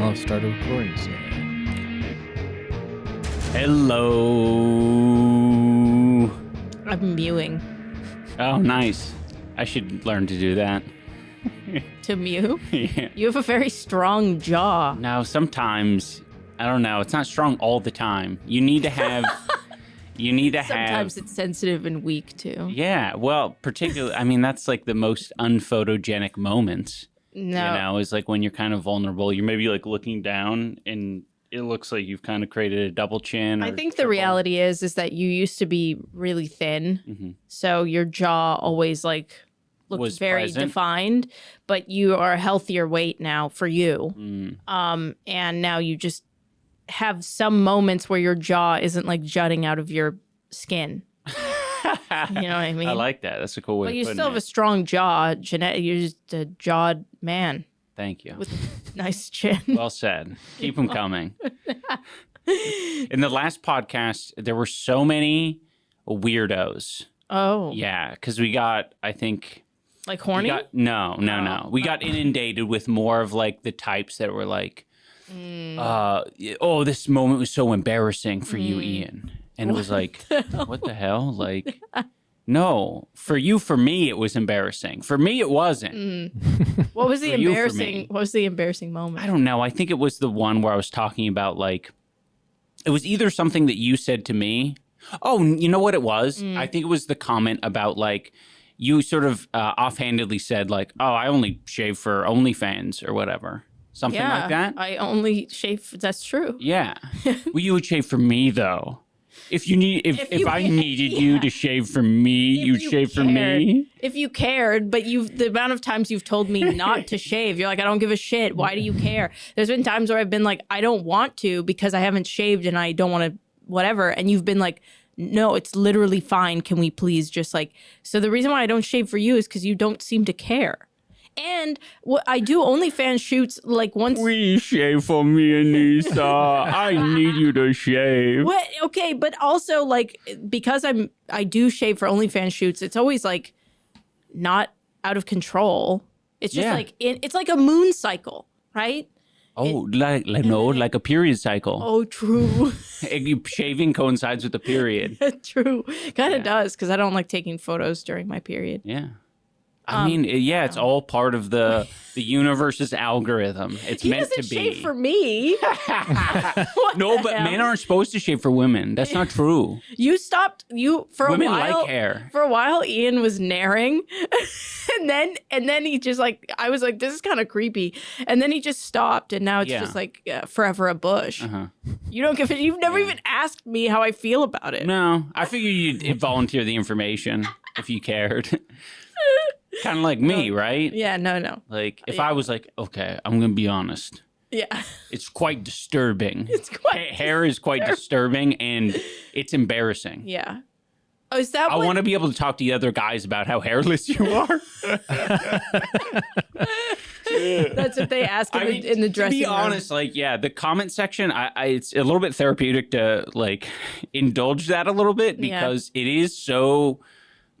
I'll start a recording soon. Hello. I'm mewing. Oh, nice. I should learn to do that. To mew? Yeah. You have a very strong jaw. No, sometimes, I don't know. It's not strong all the time. You need to have... Sometimes it's sensitive and weak, too. Yeah, well, particularly, I mean, that's like the most unphotogenic moments. No. You know, is like when you're kind of vulnerable. You're maybe like looking down and it looks like you've kind of created a double chin. I think the reality is that you used to be really thin. So your jaw always like looked Was very present. defined, but you are a healthier weight now for you. And now you just have some moments where your jaw isn't like jutting out of your skin. You know what I mean? I like that. That's a cool way But of you putting still have a it. strong jaw, Jeanette. You're just a jawed man Thank you. with a nice chin. Well said. Keep them coming. In the last podcast, there were so many weirdos. Oh, Yeah, because we got, I think... like horny? No. We got inundated with more of like the types that were like, oh, this moment was so embarrassing for you, Ian. And it was like, what the hell? Like, no, for me, it was embarrassing. For me, it wasn't. What was the For you, for embarrassing? me. What was the embarrassing moment? I don't know. I think it was the one where I was talking about like, it was either something that you said to me. Oh, you know what it was? I think it was the comment about like, you sort of offhandedly said like, oh, I only shave for OnlyFans or whatever. Something like that. I only shave. That's true. Yeah. Well, you would shave for me though. If you need, if I needed you to shave for me, you'd shave for me. If you cared, but the amount of times you've told me not to shave, you're like, I don't give a shit. Why do you care? There's been times where I've been like, I don't want to because I haven't shaved and I don't want to, whatever. And you've been like, no, it's literally fine. Can we please just like, so the reason why I don't shave for you is because you don't seem to care. And I do OnlyFans shoots like once. Please shave for me, Anisa. I need you to shave. What? Okay, but also like because I do shave for OnlyFans shoots, it's always like not out of control. It's just like it's like a moon cycle, right? Oh, like a period cycle. Oh, true. Shaving coincides with the period. True. Kind of does because I don't like taking photos during my period. Yeah. I mean, yeah, it's all part of the universe's algorithm. It's He meant to doesn't be. shave for me. No, the but hell? men aren't supposed to shave for women. That's not true. You stopped for Women a while. like hair. For a while, Ian was naring, and then he just like I was like, this is kind of creepy, and then he just stopped, and now it's just like forever a bush. You don't give it. You've never even asked me how I feel about it. No, I figured you'd volunteer the information if you cared. Kind of like me, right? Yeah, no. Like, if I was like, okay, I'm going to be honest. Yeah. It's quite disturbing. It's quite Hair is quite disturbing, and it's embarrassing. Yeah. Oh, is that I want to be able to talk to the other guys about how hairless you are. That's what they ask in the dressing To be room. honest, like, yeah, the comment section, it's a little bit therapeutic to, like, indulge that a little bit because it is so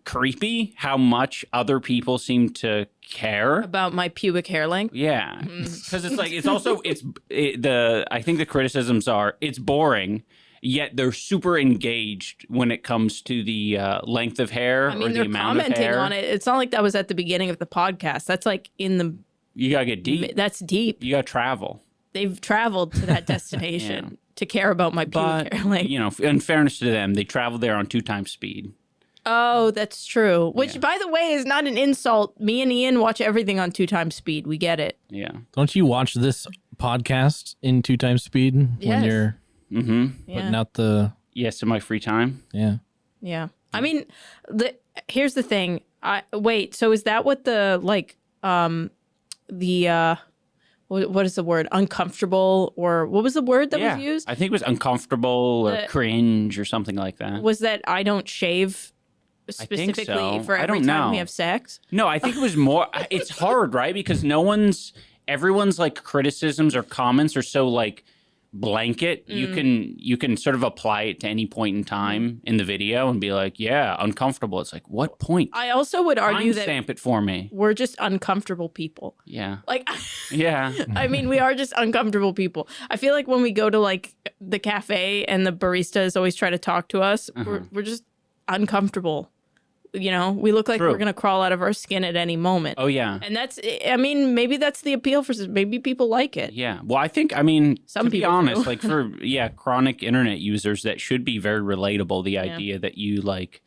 creepy how much other people seem to care About my pubic hair length. Yeah, because it's like it's also I think the criticisms are it's boring, yet they're super engaged when it comes to the length of hair I mean, or the they're amount of commenting hair. on it. It's not like that was at the beginning of the podcast. That's like in the. You gotta get deep. That's deep. You gotta travel. They've traveled to that destination to care about my pubic hair length. You know, in fairness to them, they traveled there on 2 times speed. Oh, that's true. Which, by the way, is not an insult. Me and Ian watch everything on 2 times speed. We get it. Yeah. Don't you watch this podcast in 2 times speed when you're putting out the... Yes, in my free time. Yeah. Yeah. I mean, here's the thing. Wait, so is that what the, like, what is the word? Uncomfortable, or what was the word that was used? I think it was uncomfortable or cringe or something like that. Was that I don't shave specifically so. for I every don't time know. we have sex? No, I think it was more. It's hard, right? Because everyone's like criticisms or comments are so like blanket. You can sort of apply it to any point in time in the video and be like, yeah, uncomfortable. It's like, what point? I also would argue that Stamp it for me. we're just uncomfortable people. Yeah. Like, Yeah. I mean, we are just uncomfortable people. I feel like when we go to like the cafe and the baristas always try to talk to us, we're just uncomfortable. You know, we look like True. we're going to crawl out of our skin at any moment. Oh, yeah. And that's, I mean, maybe that's the appeal for, maybe people like it. Yeah. Well, I think, I mean, Some to be people honest, do. like for, chronic internet users, that should be very relatable. The idea that you like,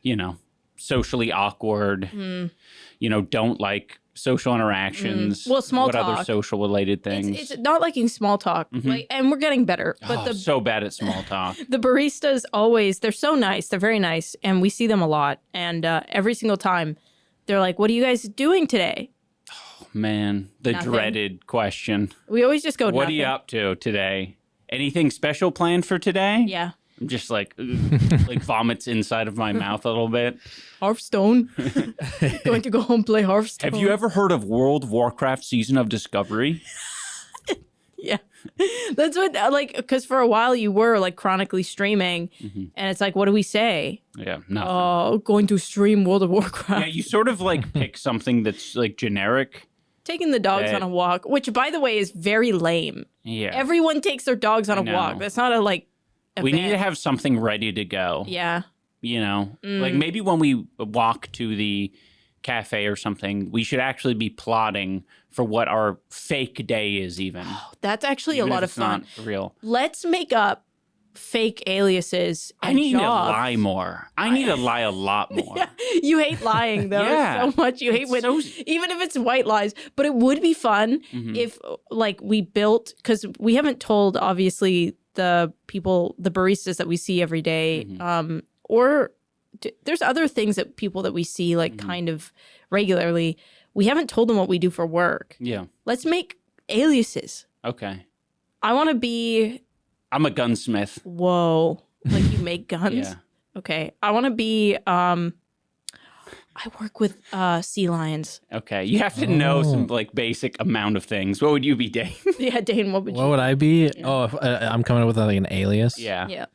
you know, socially awkward, you know, don't like social interactions. Well, small what other talk. social related things? It's not liking small talk, like, and we're getting better. But so bad at small talk. the baristas always, they're so nice. They're very nice. And we see them a lot. And every single time they're like, what are you guys doing today? Man, the Nothing. dreaded question. We always just go, What nothing. are you up to today? Anything special planned for today? Yeah. I'm just like, ugh, like vomits inside of my mouth a little bit. Hearthstone. Going to go home play Hearthstone. Have you ever heard of World of Warcraft Season of Discovery? Yeah. That's what, like, because for a while you were like chronically streaming, and it's like, what do we say? Yeah, nothing. Oh, going to stream World of Warcraft. Yeah, you sort of like pick something that's like generic. Taking the dogs on a walk, which by the way is very lame. Yeah. Everyone takes their dogs on a know. walk. That's not a like. We need to event. have something ready to go. Yeah. You know, like maybe when we walk to the cafe or something, we should actually be plotting for what our fake day is even. That's actually Even a if lot of it's fun. not real. Let's make up fake aliases. I and need to jobs. lie more. I need to lie a lot more. You hate lying though Yeah. so much. You hate when so- even if it's white lies. But it would be fun if like we built, because we haven't told obviously the people, the baristas that we see every day, or there's other things that people that we see like kind of regularly. We haven't told them what we do for work. Yeah. Let's make aliases. Okay. I want to be, I'm a gunsmith. whoa, like you make guns. Yeah. Okay. I want to be, I work with sea lions. Okay. You have to know some like basic amount of things. What would you be, Dave? Yeah, Dane, what would you? What would I be? Oh, if, I'm coming up with like an alias. Yeah. Yeah.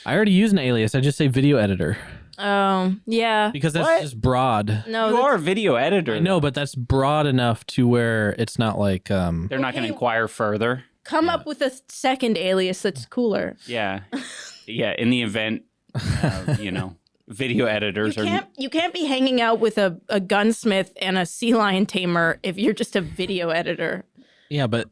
I already use an alias. I just say video editor Yeah. because that's What? just broad. No, You are a video editor. I know, but that's broad enough to where it's not like They're not going Okay. to inquire further. come up with a second alias that's cooler. Yeah. Yeah. In the event, you know, video editors are. You can't be hanging out with a gunsmith and a sea lion tamer if you're just a video editor. yeah, but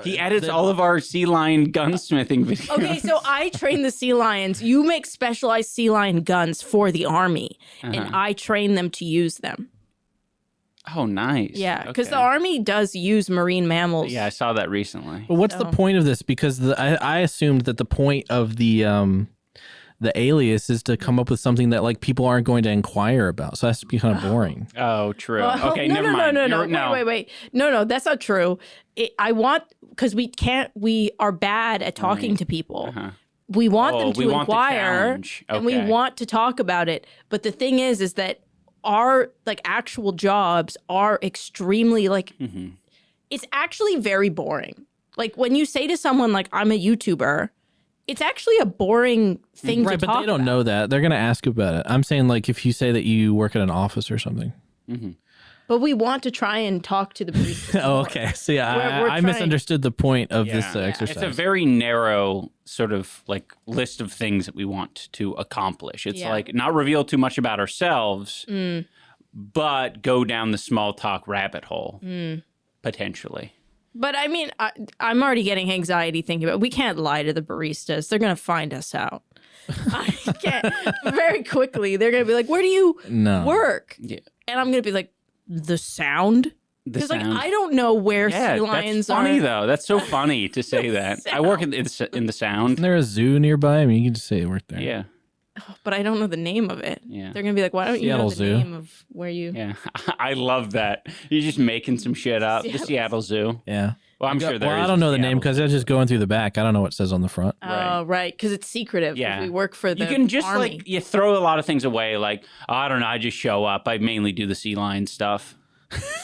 He edits all of our sea lion gunsmithing videos. Okay, so I train the sea lions. You make specialized sea lion guns for the army, and I train them to use them. Oh, nice. Yeah, because the Okay. army does use marine mammals. Yeah, I saw that recently. But what's the So- point of this? Because I assumed that the point of the alias is to come up with something that like people aren't going to inquire about. So that's to be kind of boring. Oh, true. Well, Okay, no, never no, mind. no, You're- no, wait. No, that's not true. I want, because we are bad at talking to people. We want them to we want the inquire challenge. and we Okay. want to talk about it. But the thing is that our like actual jobs are extremely like, it's actually very boring. Like when you say to someone like, I'm a YouTuber, it's actually a boring thing Right, to but talk they don't about. know that. They're going to ask about it. I'm saying like if you say that you work at an office or something. But we want to try and talk to the baristas. Oh, okay. So yeah, We're I trying- misunderstood the point of this Yeah. exercise. It's a very narrow sort of like list of things that we want to accomplish. It's Yeah. like not reveal too much about ourselves, but go down the small talk rabbit hole, potentially. But I mean, I'm already getting anxiety thinking about. We can't lie to the baristas; they're gonna find us out. I can't. Very quickly, they're gonna be like, "Where do you work?" Yeah. And I'm gonna be like, "The sound." The Because like sound. I don't know where Yeah, sea lions that's funny are. though. That's so funny to say that. I work in the sound. Isn't there a zoo nearby? I mean, you can just say it worked there. Yeah, But I don't know the name of it. Yeah. They're gonna be like, "Why don't you know Seattle the Zoo. name of where you?" yeah. I love that. You're just making some shit up. The Seattle Zoo. Yeah. Well, I'm sure there Well, is I don't a know the name Seattle because I was just going through the back. I don't know what it says on the front. Oh, right, because it's secretive. 'cause Yeah. we work for the You can just army. like you throw a lot of things away. Like I don't know, I just show up. I mainly do the sea lion stuff.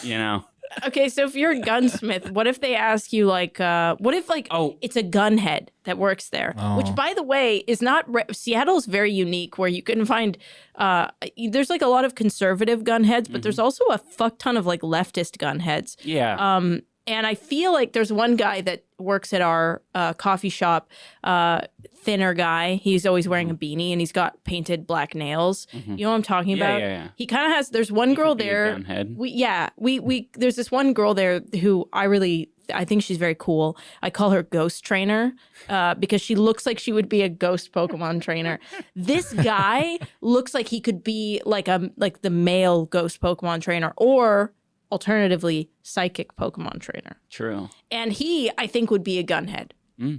You know, Okay, so if you're a gunsmith, what if they ask you like, what if like, it's a gunhead that works there? Which, by the way, is not Seattle's very unique, where you can find there's like a lot of conservative gunheads, but there's also a fuck ton of like leftist gunheads. Yeah. And I feel like there's one guy that works at our coffee shop, thinner guy. He's always wearing a beanie and he's got painted black nails. You know what I'm talking about? Yeah. He kind of has. There's one girl there. There's this one girl there who I think she's very cool. I call her Ghost Trainer because she looks like she would be a ghost Pokemon trainer. This guy looks like he could be like the male ghost Pokemon trainer, or alternatively, psychic Pokemon trainer. True. And he, I think, would be a gunhead,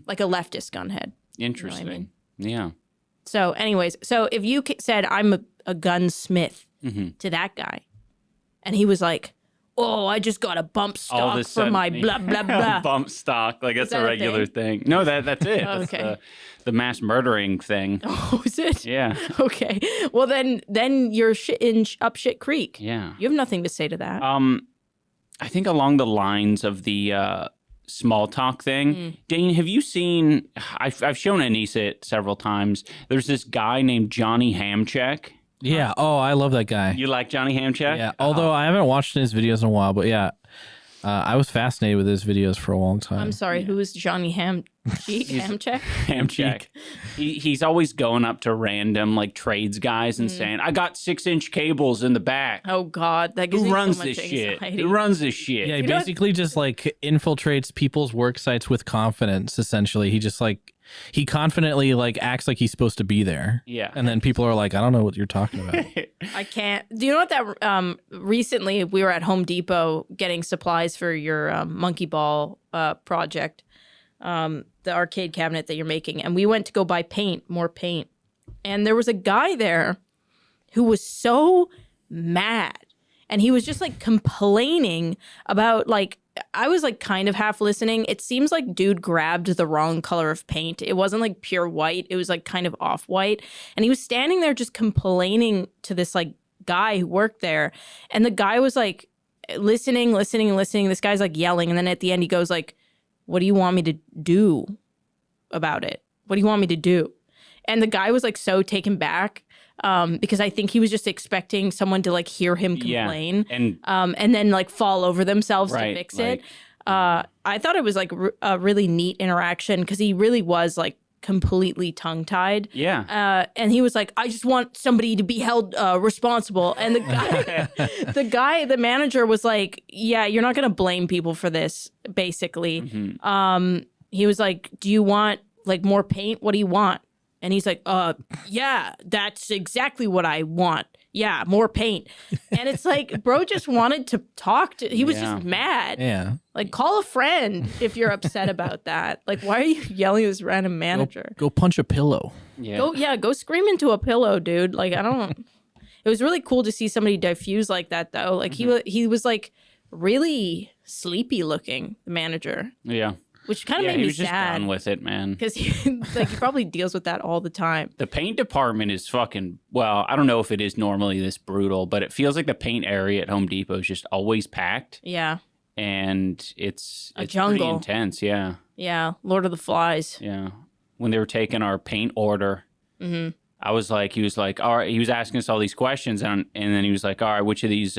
like a leftist gunhead. Interesting. You know what I mean? Yeah. So anyways, so if you said, I'm a gunsmith to that guy, and he was like, oh, I just got a bump stock for my blah, blah, blah. Bump stock. Like, that's that a a regular thing. No, that's it. Oh, That's okay. the mass murdering thing. Oh, is it? Yeah. Okay. Well, then you're in up shit creek. Yeah. You have nothing to say to that. I think along the lines of the small talk thing. Dane, have you seen, I've shown Anisa it several times. There's this guy named Johnny Hamcheck. Yeah. Oh, I love that guy. You like Johnny Hamcheck? Yeah. Although I haven't watched his videos in a while, but yeah, I was fascinated with his videos for a long time. I'm sorry. Who is Johnny Hamcheck? Hamcheck. He's always going up to random like trades guys and saying, I got 6-inch cables in the back. Oh God, that gives Who me runs so much this anxiety. shit? Who runs this shit? Yeah, he basically just like infiltrates people's work sites with confidence. Essentially, he just like he confidently like acts like he's supposed to be there. Yeah. And then people are like, I don't know what you're talking about. I can't. Do you know what that? Recently, we were at Home Depot getting supplies for your monkey ball project, the arcade cabinet that you're making, and we went to go buy more paint, and there was a guy there who was so mad, and he was just like complaining about like. I was like kind of half listening. It seems like dude grabbed the wrong color of paint. It wasn't like pure white. It was like kind of off white. And he was standing there just complaining to this like guy who worked there. And the guy was like listening. This guy's like yelling. And then at the end he goes like, what do you want me to do about it? What do you want me to do? And the guy was like so taken back. Because I think he was just expecting someone to like hear him complain and then like fall over themselves to fix it. I thought it was like a really neat interaction because he really was like completely tongue-tied. Yeah. And he was like, I just want somebody to be held responsible. And the manager was like, yeah, you're not going to blame people for this, basically. He was like, do you want like more paint? What do you want? And he's like, yeah, that's exactly what I want. Yeah, more paint. And it's like, bro just wanted to talk to, he was just mad. Yeah. Like, call a friend if you're upset about that. Like, why are you yelling at this random manager? Go punch a pillow. Yeah. Go scream into a pillow, dude. Like, I don't, it was really cool to see somebody diffuse like that, though. Like, he was like really sleepy looking, the manager. Yeah. Which kind of made he me was just sad. done with it, man. Because he probably deals with that all the time. The paint department is fucking, well, I don't know if it is normally this brutal, but it feels like the paint area at Home Depot is just always packed. Yeah. And it's jungle. pretty intense, yeah. Yeah, Lord of the Flies. Yeah. When they were taking our paint order, I was like, he was like, all right, he was asking us all these questions, and then he was like, all right, which of these,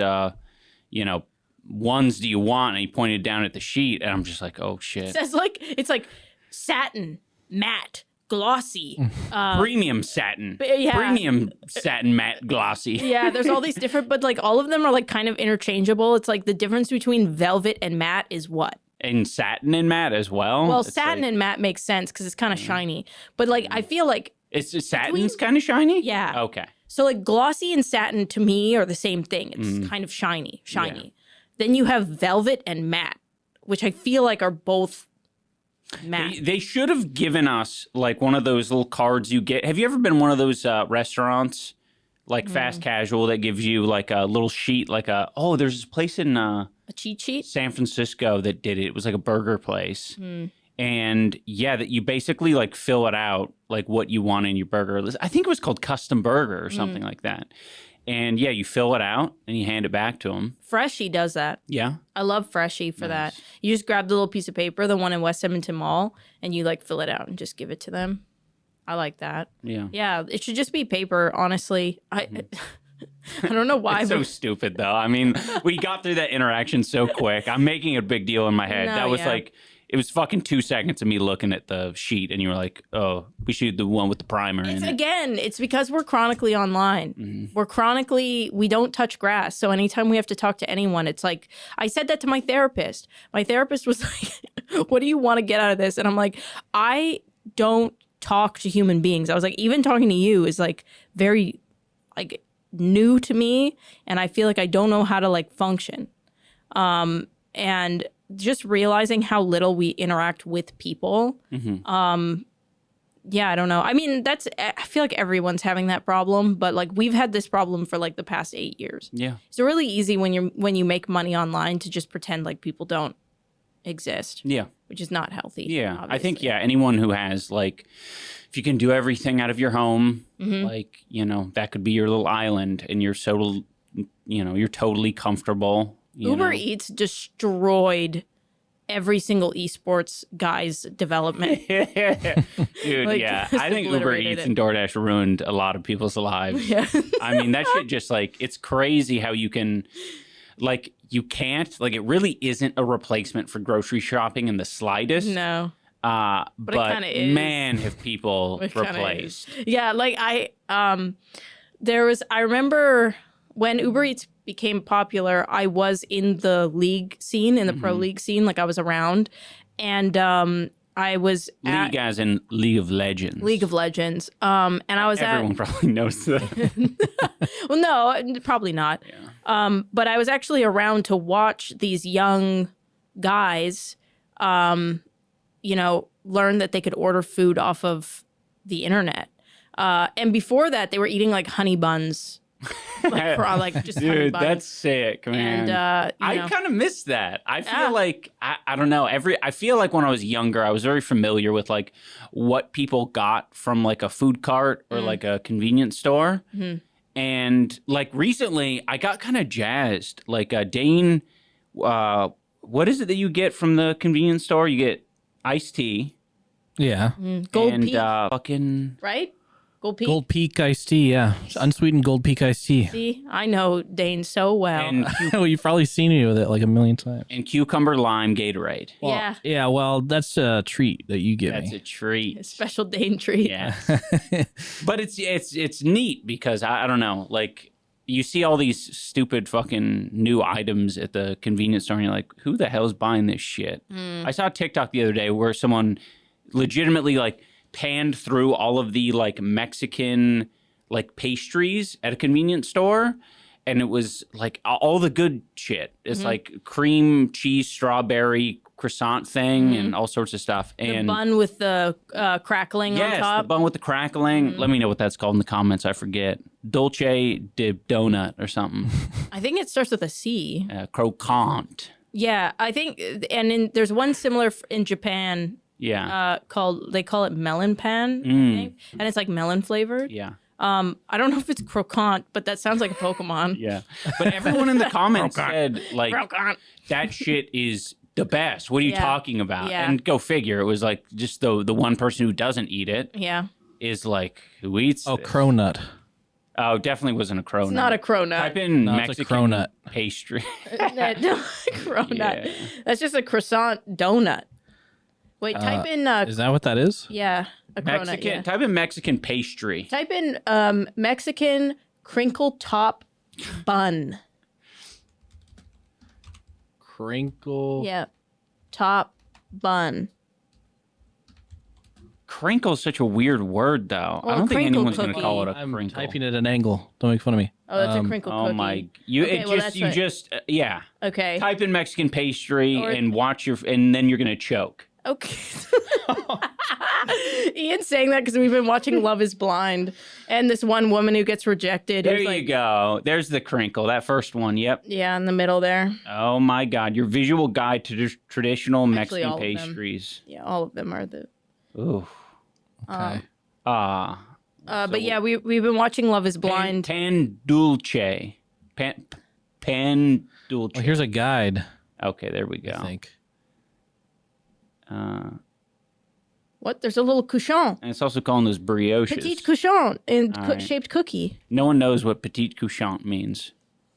ones do you want? And he pointed down at the sheet, and I'm just like, oh shit. It says it's like satin, matte, glossy, premium satin, yeah. Premium satin matte glossy. Yeah, there's all these different, but like all of them are like kind of interchangeable. It's like the difference between velvet and matte is what? And satin and matte as well. Well, It's satin like, and matte makes sense because it's kind of shiny, but like I feel like satin's kind of shiny. Yeah. Okay. So like glossy and satin to me are the same thing. It's kind of shiny. Yeah. Then you have velvet and matte, which I feel like are both matte. They should have given us like one of those little cards you get. Have you ever been one of those restaurants, like fast casual, that gives you like a little sheet, like there's this place in A cheat sheet? San Francisco that did it. It was like a burger place. And yeah, that you basically like fill it out, like what you want in your burger. I think it was called Custom Burger or something like that. And yeah, you fill it out and you hand it back to them. Freshie does that. Yeah. I love Freshie for Nice. that. You just grab the little piece of paper, the one in West Edmonton Mall, and you like fill it out and just give it to them. I like that. Yeah. Yeah, it should just be paper, honestly. I don't know why. It's so stupid, though. I mean, we got through that interaction so quick. I'm making a big deal in my head. No, That was yeah. like, it was fucking 2 seconds of me looking at the sheet, and you were like, oh, we should do the one with the primer in it. Again, it's because we're chronically online. We don't touch grass. So anytime we have to talk to anyone, it's like, I said that to my therapist. My therapist was like, what do you want to get out of this? And I'm like, I don't talk to human beings. I was like, even talking to you is like very like new to me. And I feel like I don't know how to like function. And just realizing how little we interact with people. Yeah, I don't know. I mean, I feel like everyone's having that problem, but like we've had this problem for like the past 8 years. Yeah. It's really easy when you make money online to just pretend like people don't exist, Yeah. which is not healthy. Yeah. I think, obviously. yeah, anyone who has, like, if you can do everything out of your home, like, you know, that could be your little island and you're so, you know, you're totally comfortable. Uber Eats destroyed every single esports guy's development. Dude, Like, yeah. just I think Uber obliterated Eats it. and DoorDash ruined a lot of people's lives. Yeah. I mean, that shit just like, it's crazy how you can, like, you can't, like, it really isn't a replacement for grocery shopping in the slightest. No. But it kinda is. man, have people It kinda replaced. Yeah, like I remember when Uber Eats became popular, I was in the league scene, in the pro league scene, like I was around. And I was at League as in League of Legends. League of Legends. And I was Everyone probably knows that. well, no, probably not. But I was actually around to watch these young guys, you know, learn that they could order food off of the internet. And before that, they were eating like honey buns, like just honey Dude, buns. that's sick, man. And you I know, kind of miss that. I feel Yeah. like I don't know. I feel like when I was younger, I was very familiar with like what people got from like a food cart or like a convenience store. And like recently, I got kind of jazzed. Like Dane, what is it that you get from the convenience store? You get iced tea Yeah. Gold and Peak, fucking right? Gold Peak. Gold Peak iced tea, yeah. Unsweetened Gold Peak iced tea. See, I know Dane so well. and Oh, you've probably seen me with it like a million times. and cucumber lime Gatorade. yeah, Yeah, well, that's a treat that you give That's me. a treat. a special Dane treat. Yeah. But it's neat because I don't know, like you see all these stupid fucking new items at the convenience store and you're like, who the hell's buying this shit? I saw a TikTok the other day where someone legitimately like panned through all of the like Mexican like pastries at a convenience store and it was like all the good shit. It's like cream cheese strawberry croissant thing and all sorts of stuff. The And bun with the crackling on yes, the top. bun with the crackling. Let me know what that's called in the comments. I forget. Dolce de donut or something. I think it starts with a C. Croquant. Yeah, I think, and there's one similar in Japan Yeah. they call it melon pan, I think, and it's like melon flavored. Yeah. I don't know if it's croquant, but that sounds like a Pokemon. Yeah. But everyone in the comments said, like, Croquant. that shit is the best. What are you Yeah. talking about? Yeah. And go figure. It was like just the one person who doesn't eat it Yeah, is like, who eats Oh, this? cronut. Oh, definitely wasn't a cronut. it's not a cronut. Type in No, it's a Mexican cronut. pastry. No, cronut. Yeah. That's just a croissant donut. Wait, type in Is that what that is? yeah, a cronut. Mexican. Yeah. Type in Mexican pastry. Type in Mexican crinkle top bun. Crinkle. Yeah, top bun. Crinkle is such a weird word, though. Well, I don't think crinkle anyone's going to cookie. call it a I'm crinkle. typing at an angle. Don't make fun of me. Oh, that's a crinkle Oh cookie. my! You Okay, it well, just that's you what- just yeah. Okay. Type in Mexican pastry Or- and watch and then you're going to choke. Okay. Ian's saying that because we've been watching Love is Blind and this one woman who gets rejected. There who's you like, go. There's the crinkle. That first one. Yep. yeah, in the middle there. Oh my God! Your visual guide to traditional Actually, Mexican all of them. pastries. Yeah, all of them are the. Ooh. Okay. But yeah, we've been watching Love Is Blind. Pan dulce. Pan dulce. Well, here's a guide. Okay, there we go. I think. What? There's a little couchon. And it's also calling those brioches. Petite couchon in right. shaped cookie. No one knows what petite couchant means.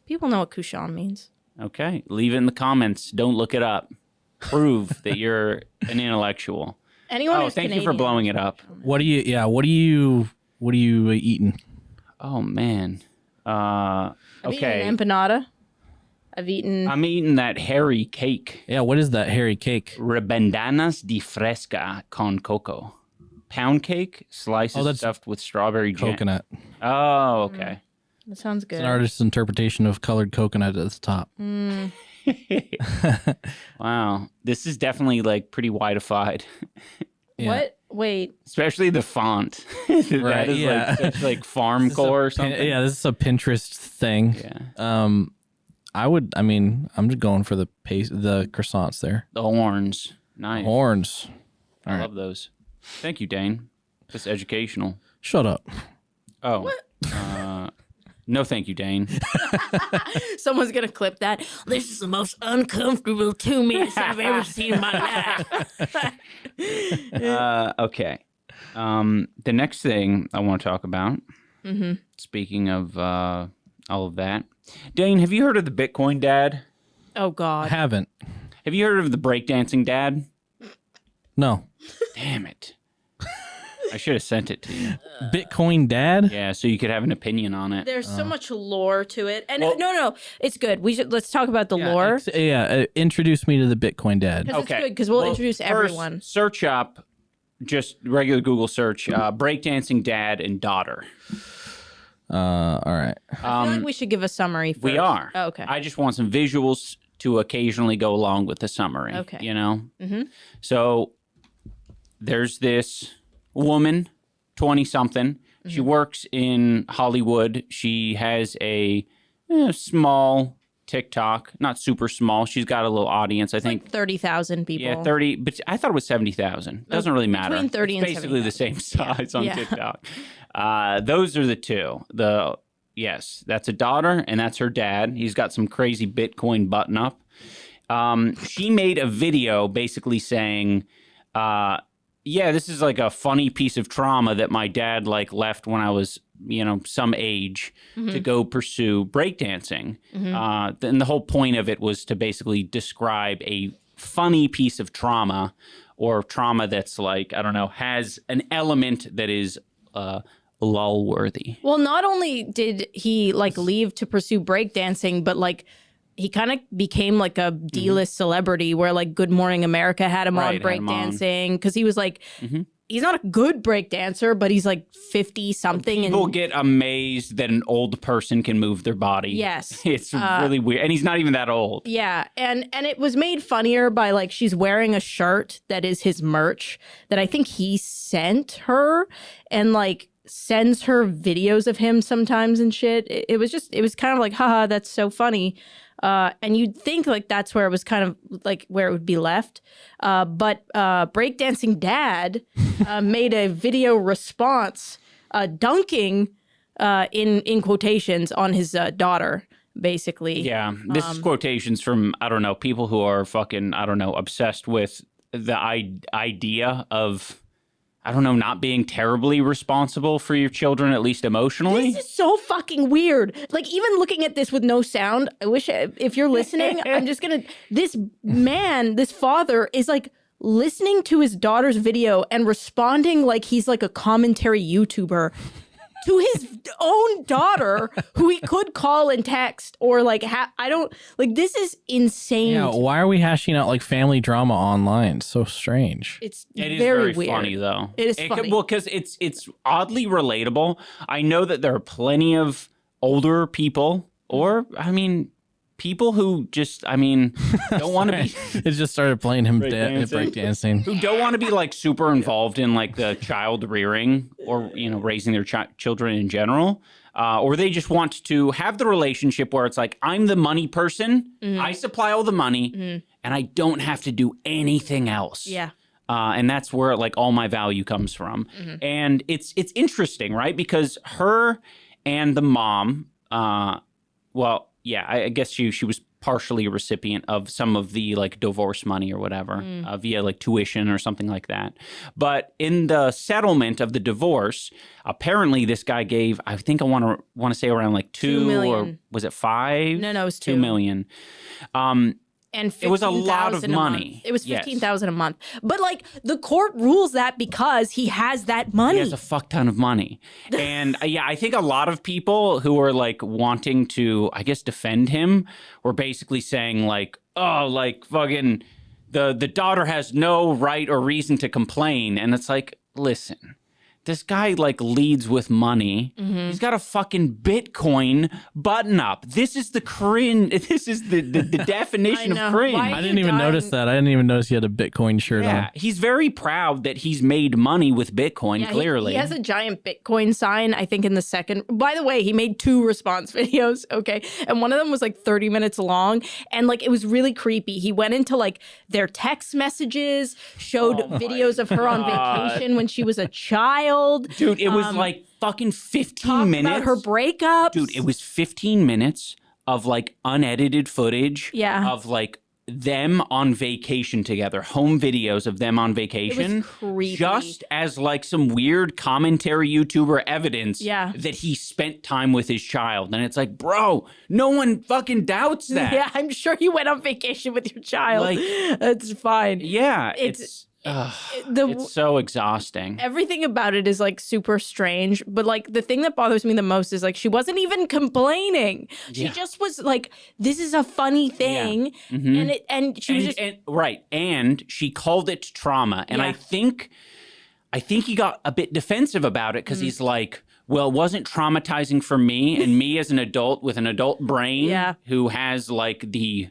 People know what couchon means. Okay, leave it in the comments. Don't look it up. Prove that you're an intellectual. Anyone who's thank you for Canadian. blowing it up. What are you? Yeah. What are you eating? Oh man. I've eaten Okay. an empanada. I've eaten. I'm eating that hairy cake. Yeah. What is that hairy cake? Rebendanas de fresca con coco. Pound cake, slices that's stuffed with strawberry jam. Coconut. Oh, okay. That sounds good. It's an artist's interpretation of colored coconut at the top. Wow. This is definitely like pretty whiteified. Yeah. What? Wait. Especially the font. That Right, is yeah. like such like farm core or something. Yeah, this is a Pinterest thing. Yeah. I'm just going for the croissants there. The horns. Nice. Horns. I love those. Thank you, Dane. That's educational. Shut up. Oh. No, thank you, Dane. Someone's gonna clip that. This is the most uncomfortable 2 minutes I've ever seen in my life. Okay. The next thing I want to talk about, speaking of all of that, Dane, have you heard of the Bitcoin dad? Oh I God. haven't. Have you heard of the breakdancing dad? No. Damn it. I should have sent it to you. Bitcoin dad? Yeah, so you could have an opinion on it. There's so much lore to it, and Well- no, it's good. Let's talk about the lore Introduce me to the Bitcoin dad. because it's good because we'll introduce first, everyone. Search up, just regular Google search, breakdancing dad and daughter. All right. I feel like we should give a summary first. We are. Oh, okay. I just want some visuals to occasionally go along with the summary. Okay. You know? So there's this woman, 20-something. She works in Hollywood. She has a small TikTok, not super small. She's got a little audience. I think 30,000 people. Yeah, 30, but I thought it was 70,000. Doesn't really matter. between 30 it's and basically the same size on Yeah. TikTok. Those are the two. Yes, that's a daughter and that's her dad. He's got some crazy Bitcoin button up. She made a video basically saying, yeah, this is like a funny piece of trauma that my dad like left when I was, some age to go pursue breakdancing. And the whole point of it was to basically describe a funny piece of trauma or trauma that's like, I don't know, has an element that is lol worthy. Well, not only did he like leave to pursue breakdancing, but like he kind of became like a D-list celebrity where like Good Morning America had him on Right, had him on. breakdancing because he was like, he's not a good breakdancer, but he's like 50 something. People And get amazed that an old person can move their body. Yes. It's really weird. And he's not even that old. yeah, and it was made funnier by like she's wearing a shirt that is his merch that I think he sent her and like sends her videos of him sometimes and shit. It was kind of like, haha, that's so funny. And you'd think like that's where it was kind of like where it would be left. But Breakdancing Dad made a video response dunking in quotations on his daughter, basically. Yeah. This is quotations from, I don't know, people who are fucking, I don't know, obsessed with the idea of, I don't know, not being terribly responsible for your children, at least emotionally. This is so fucking weird. Like, even looking at this with no sound, I wish if you're listening, I'm just gonna. This man, this father, is like listening to his daughter's video and responding like he's like a commentary YouTuber to his own daughter, who he could call and text or like. I don't like. This is insane. Yeah, why are we hashing out like family drama online? It's so strange. It is Very very weird. funny, though. It is funny. Well, because it's oddly relatable. I know that there are plenty of older people, or, I mean, people who just, don't want to be... It just started playing him Breakdancing. breakdancing. who don't want to be like super involved in like the child rearing or raising their children in general, or they just want to have the relationship where it's like, I'm the money person, I supply all the money, and I don't have to do anything else. Yeah. And that's where like all my value comes from. And it's interesting, right? Because her and the mom, well, yeah, I guess she was partially a recipient of some of the like divorce money or whatever via like tuition or something like that. But in the settlement of the divorce, apparently this guy gave, I think I want to say around like 2 million. or was it 5? No, it was 2 million. And it was a lot of 15,000 a money. month. It was Yes. 15,000 a month. But like the court rules that because he has that money. He has a fuck ton of money. And yeah, I think a lot of people who are like wanting to, I guess, defend him were basically saying like, oh, like fucking the daughter has no right or reason to complain. And it's like, listen, this guy like leads with money. He's got a fucking Bitcoin button up. This is the cringe. This is the definition I know. of cringe. Why- I didn't even notice that. I didn't even notice he had a Bitcoin shirt Yeah, on. he's very proud that he's made money with Bitcoin, Yeah, clearly. He has a giant Bitcoin sign, I think, in the second. By the way, he made 2 response videos, okay? And one of them was like 30 minutes long. And like, it was really creepy. He went into like their text messages, showed videos of her on vacation when she was a child. Dude, it was like fucking 15 Talked minutes. about her breakups. Dude, it was 15 minutes of like unedited footage Yeah. of like them on vacation together, home videos of them on vacation. creepy. Just as like some weird commentary YouTuber evidence Yeah. that he spent time with his child. And it's like, bro, no one fucking doubts that. Yeah, I'm sure you went on vacation with your child. Like- That's fine. Yeah, It's- it's so exhausting. Everything about it is like super strange, but like the thing that bothers me the most is like she wasn't even complaining. She Yeah. just was like, "This is a funny thing," and she was just Right, and she called it trauma, and Yeah. I think he got a bit defensive about it because Mm. he's like, well, it wasn't traumatizing for me, and me as an adult with an adult brain Yeah. who has like the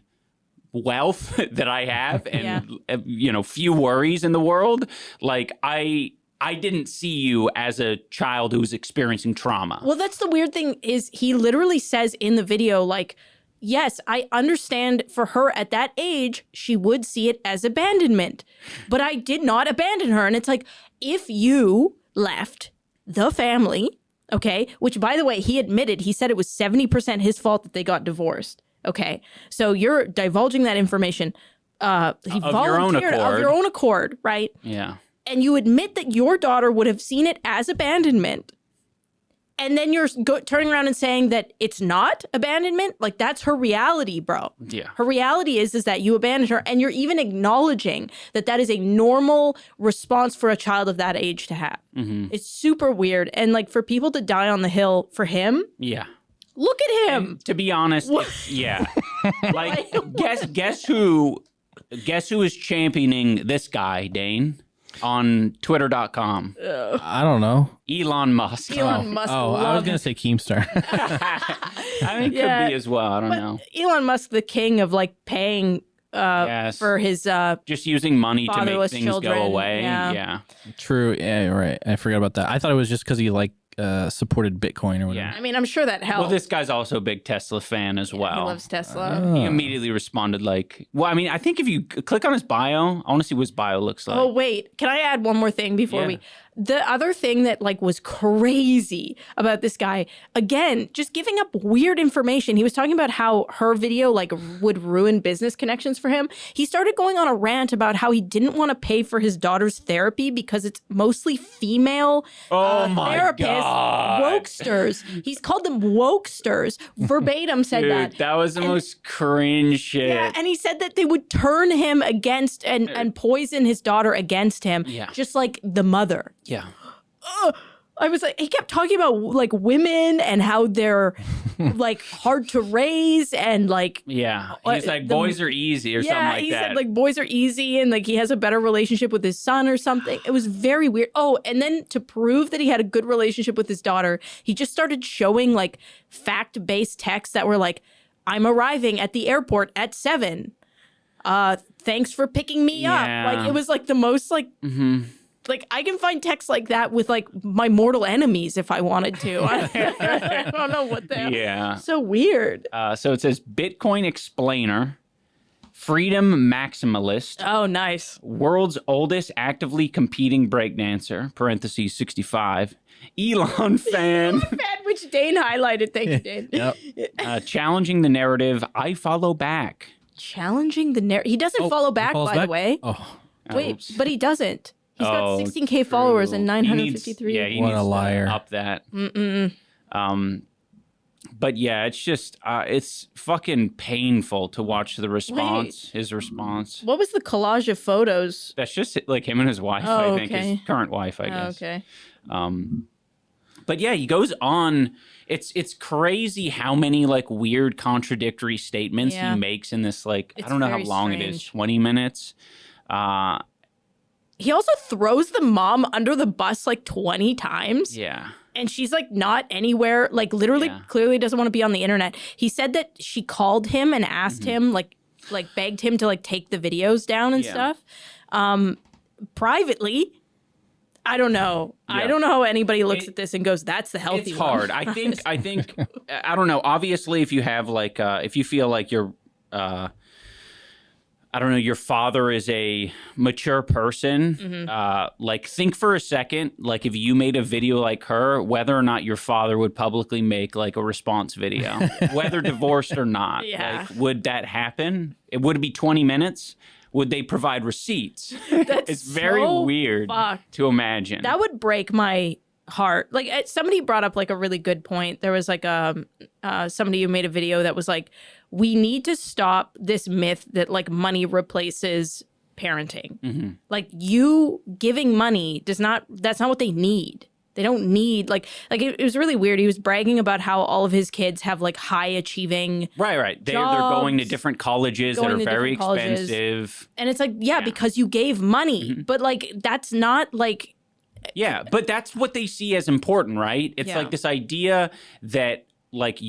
wealth that I have and Yeah. few worries in the world, like I didn't see you as a child who was experiencing trauma. Well, that's the weird thing is he literally says in the video, like, yes, I understand for her at that age, she would see it as abandonment, but I did not abandon her. And it's like, if you left the family, okay, which by the way, he admitted, he said it was 70% his fault that they got divorced. Okay. So you're divulging that information. He Of your own volunteered accord. of your own accord, right? Yeah. And you admit that your daughter would have seen it as abandonment, and then you're turning around and saying that it's not abandonment. Like, that's her reality, bro. Yeah. Her reality is that you abandoned her, and you're even acknowledging that that is a normal response for a child of that age to have. It's super weird. And like, for people to die on the hill for him, Yeah. look at him. To be honest, yeah. Like guess who is championing this guy, Dane, on twitter.com? I don't know. Elon Musk. Elon Musk. Oh, I was love going to say Keemstar. I mean, Yeah. could be as well. I don't know. Elon Musk, the king of like paying Yes. for his Just using money to make fatherless things children, go away. yeah. Yeah. True. Yeah, right. I forgot about that. I thought it was just because he like supported Bitcoin or whatever. Yeah. I mean, I'm sure that helps. Well, this guy's also a big Tesla fan as well. He loves Tesla. He immediately responded like, well, I mean, I think if you click on his bio, I want to see what his bio looks like. Oh wait, can I add one more thing before Yeah. we? The other thing that like was crazy about this guy, again, just giving up weird information. He was talking about how her video like would ruin business connections for him. He started going on a rant about how he didn't want to pay for his daughter's therapy because it's mostly female Oh my therapists, God. wokesters. He's called them wokesters. Verbatim said Dude, that was the most cringe shit. Yeah, and he said that they would turn him against and poison his daughter against him, Yeah. just like the mother. Yeah. I was like, he kept talking about like women and how they're like hard to raise and like Yeah. What- He's like, the- boys are easy or something like he that. said like boys are easy and like he has a better relationship with his son or something. It was very weird. Oh, and then to prove that he had a good relationship with his daughter, he just started showing like fact-based texts that were like, I'm arriving at the airport at 7. Thanks for picking me up. Yeah. Like it was like the most like like I can find texts like that with like my mortal enemies if I wanted to. I don't know what the hell. Yeah. So weird. So it says Bitcoin explainer Freedom maximalist. Oh, nice. World's oldest actively competing breakdancer, parentheses 65. Elon fan. Which Dane highlighted. Thank you, Dane. Yep. Challenging the narrative, I follow back. Challenging the narrative. He doesn't follow back, by the way. Oh, Wait, Oops. but he doesn't. He's got Oh, 16K followers and true. 953. He What needs a liar. to up that. But yeah, it's just it's fucking painful to watch the response. His response. What was the collage of photos? That's just like him and his wife. Oh, I think okay. his current wife. I guess. Okay. But yeah, he goes on. It's crazy how many like weird contradictory statements Yeah. he makes in this. Like It's I don't know how very long it is. strange. 20 minutes. He also throws the mom under the bus like 20 times. Yeah. And she's like not anywhere, like literally Yeah. clearly doesn't want to be on the internet. He said that she called him and asked Mm-hmm. him, like begged him to like take the videos down and Yeah. stuff. Privately, I don't know. Yeah. I don't know how anybody looks at this and goes, that's the healthy It's one. hard. I think I don't know. Obviously, if you have like if you feel like you're I don't know, your father is a mature person, like think for a second, like if you made a video like her, whether or not your father would publicly make like a response video, whether divorced or not. Yeah. Like, would that happen? Would it be 20 minutes? Would they provide receipts? That's It's very so weird fucked. to imagine. That would break my heart. Like somebody brought up like a really good point. There was like somebody who made a video that was like, we need to stop this myth that like money replaces parenting. Mm-hmm. Like you giving money that's not what they need. They don't need like it was really weird. He was bragging about how all of his kids have like high achieving Right. They're going to jobs, different colleges that going are to very different colleges. expensive. and it's like, yeah, because you gave money. Mm-hmm. But like that's not like Yeah, but that's what they see as important, right? It's Yeah. like this idea that like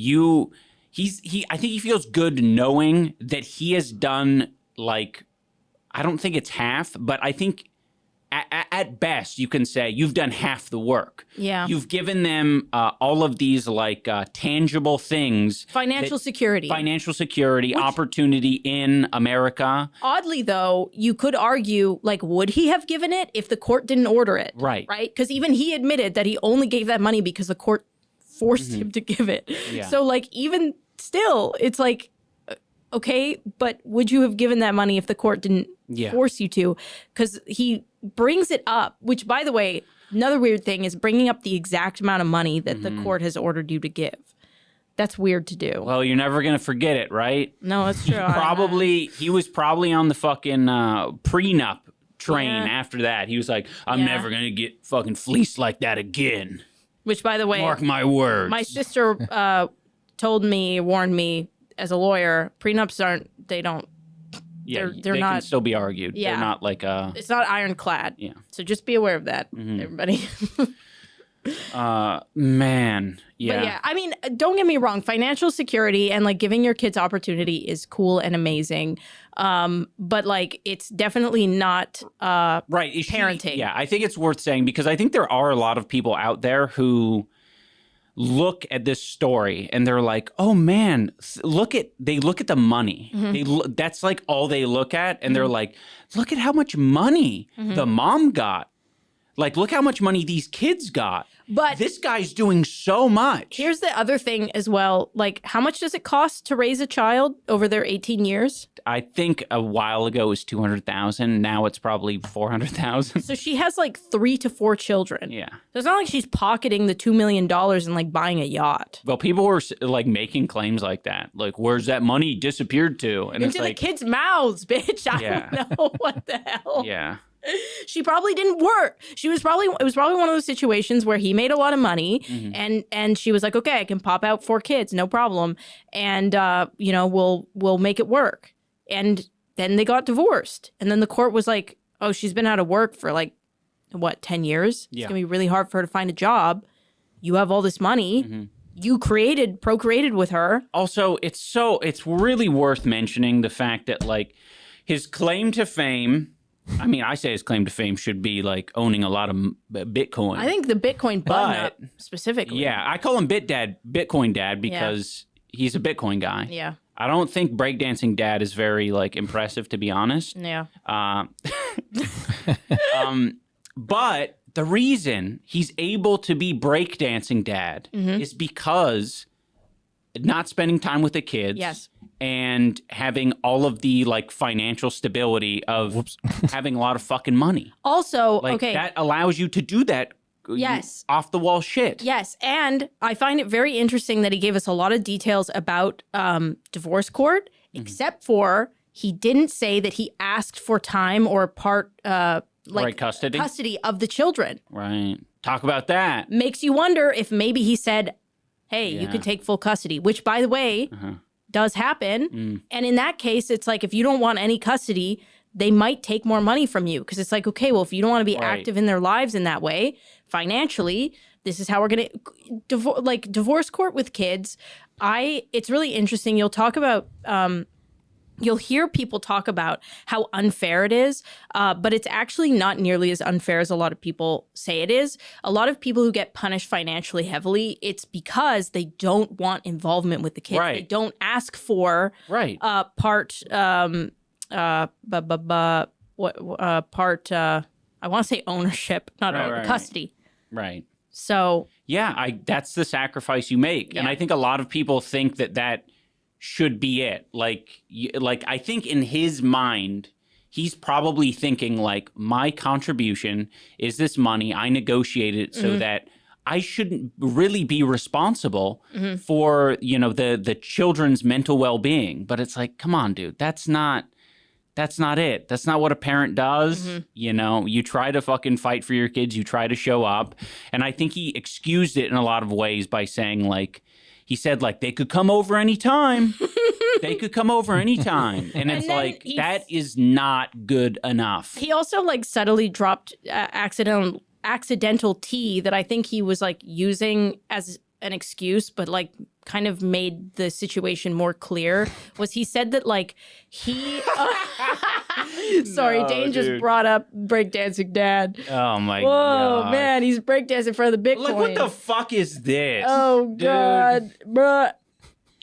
I think he feels good knowing that he has done like I don't think it's half, but I think at best you can say you've done half the work. Yeah. You've given them all of these like tangible things. financial security. Financial security, opportunity in America. Oddly, though, you could argue, like, would he have given it if the court didn't order it? Right. Right? Because even he admitted that he only gave that money because the court forced him to give it. Yeah. So, like, even still, it's like, okay, but would you have given that money if the court didn't Yeah. force you to? Because he brings it up, which, by the way, another weird thing is bringing up the exact amount of money that the court has ordered you to give. That's weird to do. Well, you're never going to forget it, right? No, that's true. He was probably on the fucking prenup train Yeah. after that. He was like, I'm Yeah. never going to get fucking fleeced like that again. Which, by the way, Mark my words. my sister warned me as a lawyer, prenups yeah, they're they not- can still be argued. Yeah. They're not like it's not ironclad. Yeah. So just be aware of that, everybody. man. Yeah. But yeah, I mean, don't get me wrong. Financial security and like giving your kids opportunity is cool and amazing. But like, it's definitely not Right. Is parenting. Yeah, I think it's worth saying because I think there are a lot of people out there who look at this story and they're like, "Oh man, they look at the money. That's like all they look at and they're like, "Look at how much money the mom got. Like look how much money these kids got. But This guy's doing so much." here's the other thing as well. Like, how much does it cost to raise a child over their 18 years? I think a while ago it was 200,000. Now it's probably 400,000. So she has like 3 to 4 children. Yeah. So it's not like she's pocketing the $2 million and like buying a yacht. Well, people were like making claims like that. Like, where's that money disappeared to? And Into it's like, the kids' mouths, bitch. I Yeah. don't know what the hell. yeah. She probably didn't work. It was probably one of those situations where he made a lot of money and she was like, okay, I can pop out 4 kids, no problem. And we'll make it work. And then they got divorced. And then the court was like, oh, she's been out of work for like, 10 years? Yeah. It's gonna be really hard for her to find a job. You have all this money. You procreated with her. Also, it's really worth mentioning the fact that like his claim to fame, I mean, I say his claim to fame should be like owning a lot of Bitcoin. I think the Bitcoin button up specifically. Yeah, I call him Bitcoin Dad because he's a Bitcoin guy. Yeah. I don't think breakdancing dad is very like impressive, to be honest. Yeah. But the reason he's able to be breakdancing dad is because not spending time with the kids. Yes. And having all of the like financial stability of having a lot of fucking money. Also, Like okay. that allows you to do that Yes. off the wall shit. Yes, and I find it very interesting that he gave us a lot of details about divorce court, except for he didn't say that he asked for time or Right, custody of the children. Right. Talk about that. Makes you wonder if maybe he said, hey, you Yeah. can take full custody, which, by the way, does happen. And in that case, it's like if you don't want any custody, they might take more money from you because it's like, okay, well, if you don't want to be active in their lives in that way, financially, this is how we're going to divorce court with kids. It's really interesting. You'll talk about, you'll hear people talk about how unfair it is, but it's actually not nearly as unfair as a lot of people say it is. A lot of people who get punished financially heavily, it's because they don't want involvement with the kids. Right. They don't ask for part I want to say ownership, not custody. Right. So yeah, that's the sacrifice you make. Yeah. And I think a lot of people think that should be it. Like I think in his mind, he's probably thinking like, my contribution is this money. I negotiated it so that I shouldn't really be responsible for, the children's mental well-being. But it's like, come on, dude, that's not it. That's not what a parent does. You try to fucking fight for your kids. You try to show up. And I think he excused it in a lot of ways by saying like, he said like, they could come over anytime. They could come over anytime. And it's like, that is not good enough. he also like subtly dropped accidental tea that I think he was like using as an excuse, but like kind of made the situation more clear. Was he said that like he sorry, Dane just brought up breakdancing dad. Oh my Whoa, god. man, he's breakdancing for the Bitcoin. Like, what the fuck is this? Oh dude? god, bruh.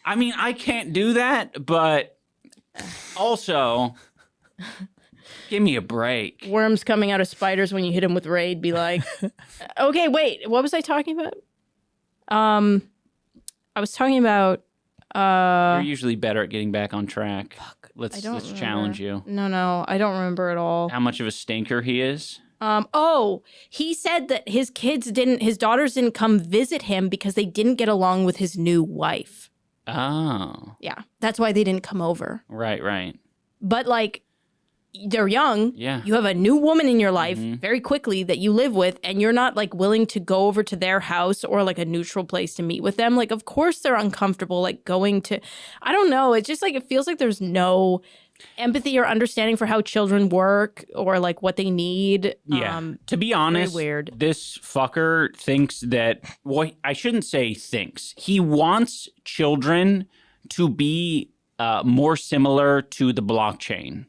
I mean, I can't do that, but also give me a break. Worms coming out of spiders when you hit him with raid. Be like, okay, wait, what was I talking about? I was talking about. You're usually better at getting back on track. Let's challenge you. No, I don't remember at all. How much of a stinker he is? He said that his daughters didn't come visit him because they didn't get along with his new wife. Oh. Yeah, that's why they didn't come over. Right. But like, they're young. Yeah. You have a new woman in your life very quickly that you live with, and you're not like willing to go over to their house or like a neutral place to meet with them. Like, of course they're uncomfortable, like going to, I don't know. It's just like, it feels like there's no empathy or understanding for how children work or like what they need. Yeah. To be honest, weird. This fucker thinks that, well, I shouldn't say thinks. He wants children to be more similar to the blockchain.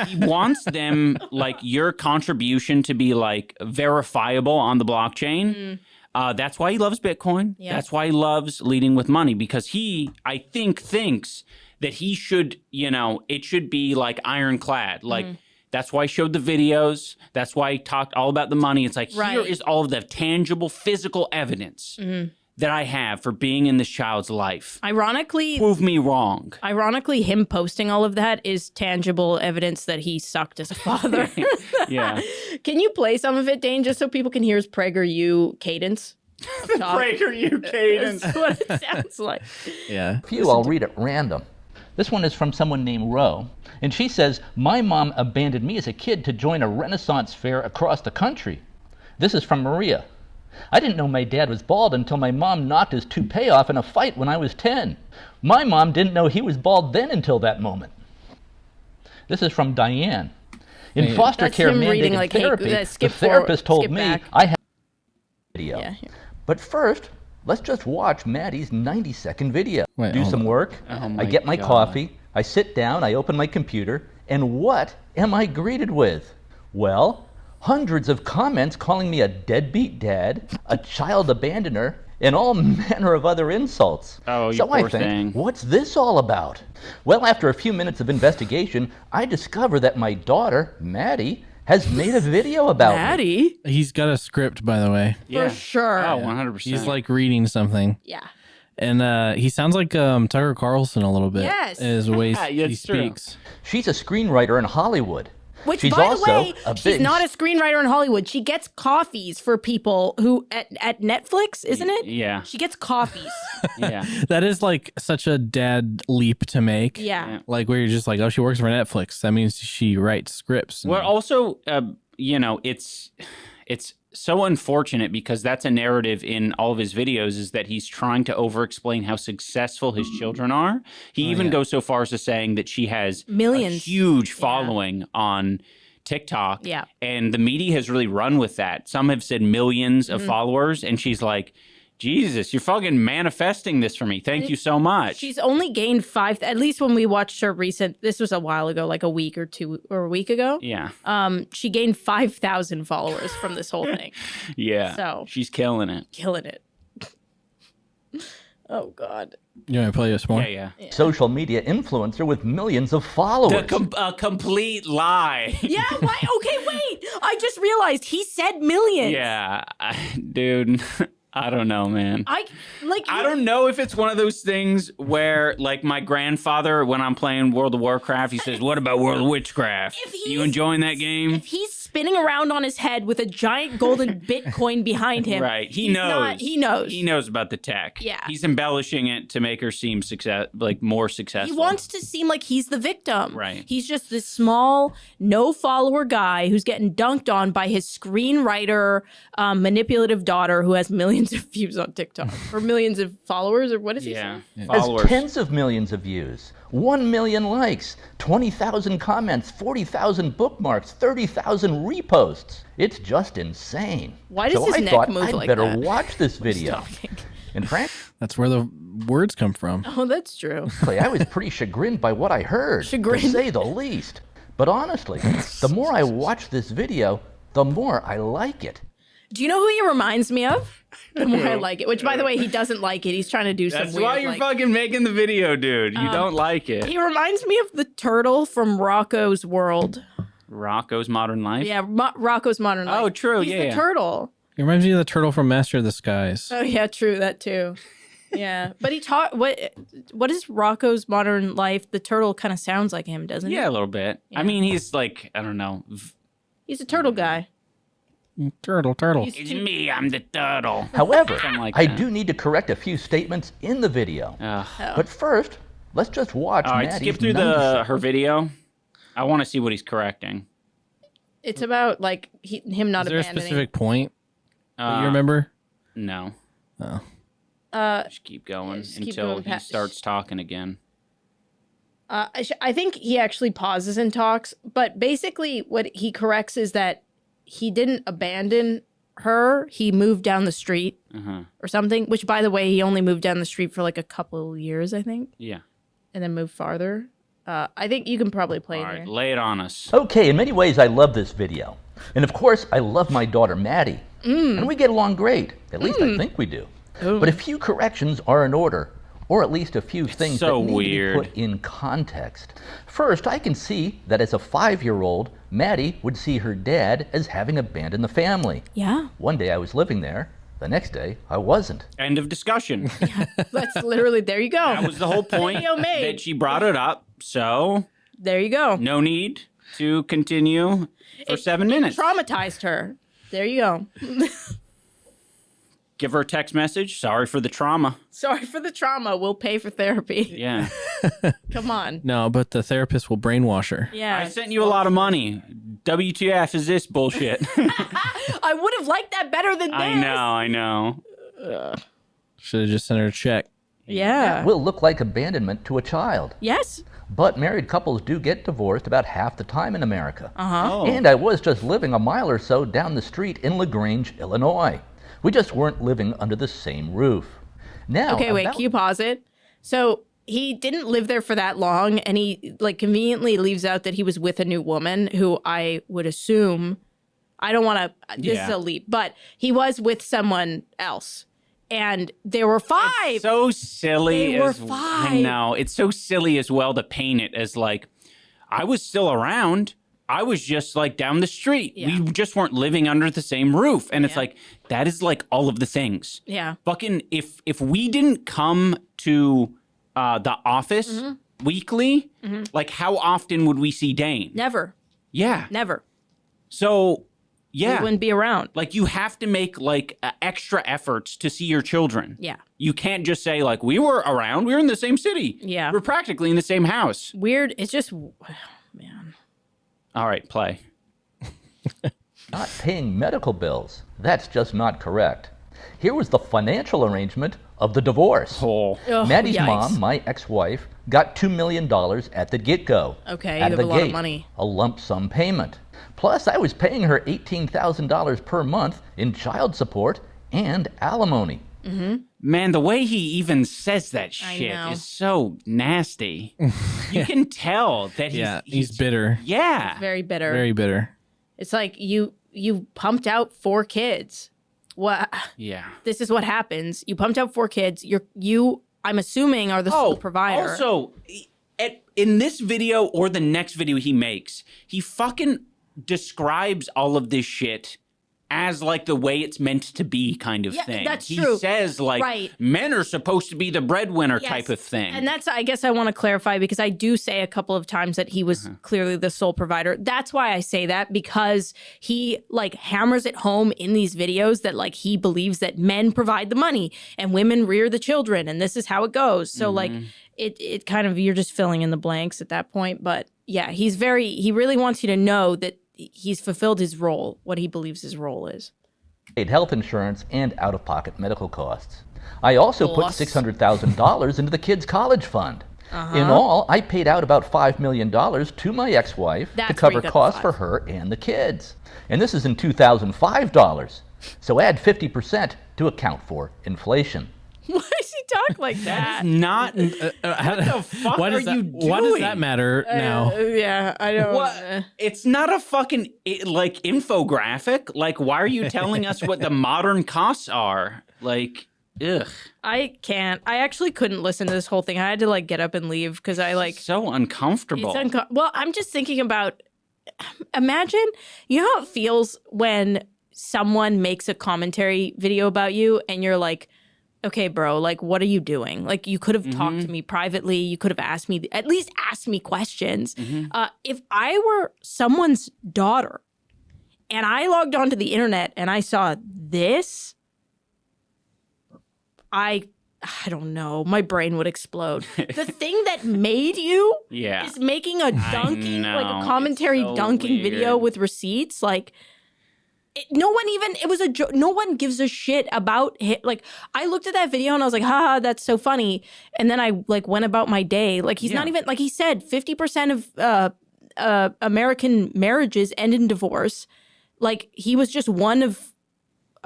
He wants them, like, your contribution to be, like, verifiable on the blockchain. That's why he loves Bitcoin. Yeah. That's why he loves leading with money, because he, I think, thinks that he should, it should be, like, ironclad. Like, that's why I showed the videos. That's why I talked all about the money. It's like, here is all of the tangible, physical evidence that I have for being in this child's life. Ironically, prove me wrong. Ironically, him posting all of that is tangible evidence that he sucked as a father. Yeah. Can you play some of it, Dane, just so people can hear his PragerU cadence? PragerU cadence. That's what it sounds like. Yeah. Few I'll read at random. This one is from someone named Ro, and she says, "My mom abandoned me as a kid to join a Renaissance fair across the country." This is from Maria. "I didn't know my dad was bald until my mom knocked his toupee off in a fight when I was 10. My mom didn't know he was bald then until that moment." This is from Diane. "In foster That's care him reading, mandated like, therapy, hey, the skip therapist told skip me back. I had video. Yeah, here. But first, let's just watch Maddie's 90-second video. Wait, Do hold some on. work, Oh I get my God. coffee, I sit down, I open my computer, and what am I greeted with? Well, hundreds of comments calling me a deadbeat dad, a child abandoner, and all manner of other insults. Oh, you so I poor think, thing. what's this all about? Well, after a few minutes of investigation, I discover that my daughter, Maddie, has made a video about me. Maddie? He's got a script, by the way. Yeah. For sure. Oh, 100%. He's like reading something. Yeah. And he sounds like Tucker Carlson a little bit. Yes. Is the way Yeah, he it's true. speaks. She's a screenwriter in Hollywood. Which, She's by the also way, a she's big not a screenwriter in Hollywood. She gets coffees for people who at Netflix, isn't it? Yeah. She gets coffees. Yeah. That is like such a dad leap to make. Yeah. Like where you're just like, oh, she works for Netflix. That means she writes scripts. Well, also, you know, it's so unfortunate because that's a narrative in all of his videos is that he's trying to over-explain how successful his children are. He even goes so far as to saying that she has Millions. a huge following on TikTok. Yeah. And the media has really run with that. Some have said millions of followers, and she's like, Jesus, you're fucking manifesting this for me. Thank you so much. She's only gained at least when we watched her this was a while ago, like a week ago. Yeah. She gained 5,000 followers from this whole thing. Yeah. So- she's killing it. Killing it. Oh, God. You want to play this more? Yeah. social media influencer with millions of followers. A complete lie. Yeah, why? Okay, wait. I just realized he said millions. Yeah. Dude, I don't know, man. I don't know if it's one of those things where, like, my grandfather, when I'm playing World of Warcraft, he says, "What about World of Witchcraft? You enjoying that game?" If he's spinning around on his head with a giant golden Bitcoin behind him, Right. He he's knows. not- he knows. He knows about the tech. Yeah. He's embellishing it to make her seem more successful. He wants to seem like he's the victim. Right. He's just this small, no-follower guy who's getting dunked on by his screenwriter, manipulative daughter who has millions of views on TikTok. Or millions of followers, or what is he Yeah. saying? Has Followers. tens of millions of views, 1 million likes, 20,000 comments, 40,000 bookmarks, 30,000 reposts. It's just insane. Why does so his I neck thought move I'd like better that? watch this video. Talking. And frankly, That's where the words come from. Oh, that's true. I was pretty chagrined by what I heard, Chagrined? to say the least. But honestly, the more I watch this video, the more I like it. Do you know who he reminds me of? The more I like it. Which, by the way, he doesn't like it. He's trying to do some That's weird. why you're like- fucking making the video, dude. You don't like it. He reminds me of the turtle from Rocco's World. Rocco's Modern Life? Yeah, Rocco's Modern Life. Oh, true. He's the Yeah. turtle. It reminds me of the turtle from Master of the Skies. Oh yeah, true that too. Yeah, but he taught what is Rocco's Modern Life? The turtle kind of sounds like him, doesn't he? Yeah, a little bit. Yeah. I mean, he's like, I don't know. He's a turtle guy. Turtle. He's It's me, I'm the turtle. However, Something like I that. do need to correct a few statements in the video. Ugh. But first, let's just watch All right, Maddie's skip through membership. her video. I want to see what he's correcting. It's about like him not Is there a abandoning. specific point that you Uh, remember? No. Oh. Just keep going just keep until going he past- starts talking again. I think he actually pauses and talks, but basically what he corrects is that he didn't abandon her. He moved down the street Uh-huh. or something. Which, by the way, he only moved down the street for like a couple years, I think, Yeah. and then moved farther. I think you can probably play All it right, here. lay it on us. Okay, in many ways, I love this video. And of course, I love my daughter, Maddie. And we get along great. At least I think we do. But a few corrections are in order, or at least a few things so that need weird. to be put in context. First, I can see that as a 5-year-old, Maddie would see her dad as having abandoned the family. Yeah, One day I was living there, the next day I wasn't. End of discussion. that's literally there. You go. That was the whole point Video made. that she brought it up. So, There you go. no need to continue for 7 minutes. Traumatized her. There you go. Give her a text message. Sorry for the trauma. Sorry for the trauma. We'll pay for therapy. Yeah. Come on. No, but the therapist will brainwash her. Yeah. I sent you a lot of money. WTF is this bullshit? I would have liked that better than this. I know. Should have just sent her a check. Yeah. Will look like abandonment to a child. Yes. But married couples do get divorced about half the time in America. Oh. And I was just living a mile or so down the street in LaGrange, Illinois. We just weren't living under the same roof. Now, Okay, wait. about- Can you pause it? So he didn't live there for that long, and he like conveniently leaves out that he was with a new woman who I would assume. I don't want to. This is Yeah. a leap, but he was with someone else. and there were 5. It's so silly. They were I 5. know. It's so silly as well to paint it as like, I was still around. I was just like down the street. Yeah. We just weren't living under the same roof. And it's Yeah. like, that is like all of the things. Yeah. Fucking, if we didn't come to the office weekly, like how often would we see Dane? Never. Yeah. Never. So, yeah. We wouldn't be around. Like you have to make like extra efforts to see your children. Yeah. You can't just say like, we were around, we were in the same city. Yeah. We're practically in the same house. Weird. It's just, man. All right, play. Not paying medical bills. That's just not correct. Here was the financial arrangement of the divorce. Oh. Oh, Maddie's yikes. mom, my ex-wife, got $2 million at the get-go. Okay, At you have the a lot of gate, money. a lump sum payment. Plus, I was paying her $18,000 per month in child support and alimony. Man, the way he even says that I shit know. is so nasty. You can tell that He's bitter. Yeah. Very bitter. Very bitter. It's like you pumped out 4 kids. What? Yeah. This is what happens. You pumped out 4 kids. I'm assuming, are the sole provider. Also, in this video or the next video he makes, he fucking describes all of this shit as like the way it's meant to be kind of Yeah, thing. that's he true. says like Right. men are supposed to be the breadwinner Yes. type of thing. And that's, I guess I want to clarify because I do say a couple of times that he was clearly the sole provider. That's why I say that, because he like hammers it home in these videos that like he believes that men provide the money and women rear the children and this is how it goes. So like it kind of, you're just filling in the blanks at that point. But yeah, he really wants you to know that he's fulfilled his role, what he believes his role is. Paid health insurance and out-of-pocket medical costs. I also put Costs. $600,000 into the kids' college fund. In all, I paid out about $5 million to my ex-wife to That's where cover you got the costs for 5. her and the kids. And this is in 2005 dollars. So add 50% to account for inflation. Why does he talk like that? Not what the fuck Why are does that, you why does doing? that matter now? Yeah, I don't. What? It's not a fucking like infographic. Like, why are you telling us what the modern costs are? Like, ugh, I can't. I actually couldn't listen to this whole thing. I had to like get up and leave because I like. so uncomfortable. Well, I'm just thinking about. Imagine, you know how it feels when someone makes a commentary video about you and you're like, okay, bro, like, what are you doing? Like, you could have talked to me privately. You could have asked me, at least asked me questions. If I were someone's daughter and I logged onto the internet and I saw this, I don't know. My brain would explode. The thing that made you Yeah. is making a dunking, like know. a commentary It's so dunking video weird. with receipts. Like, no one even, it was a joke. No one gives a shit about it. Like, I looked at that video and I was like, haha, that's so funny. And then I like went about my day. Like, he's not even, like he said, 50% of American marriages end in divorce. Like, he was just one of,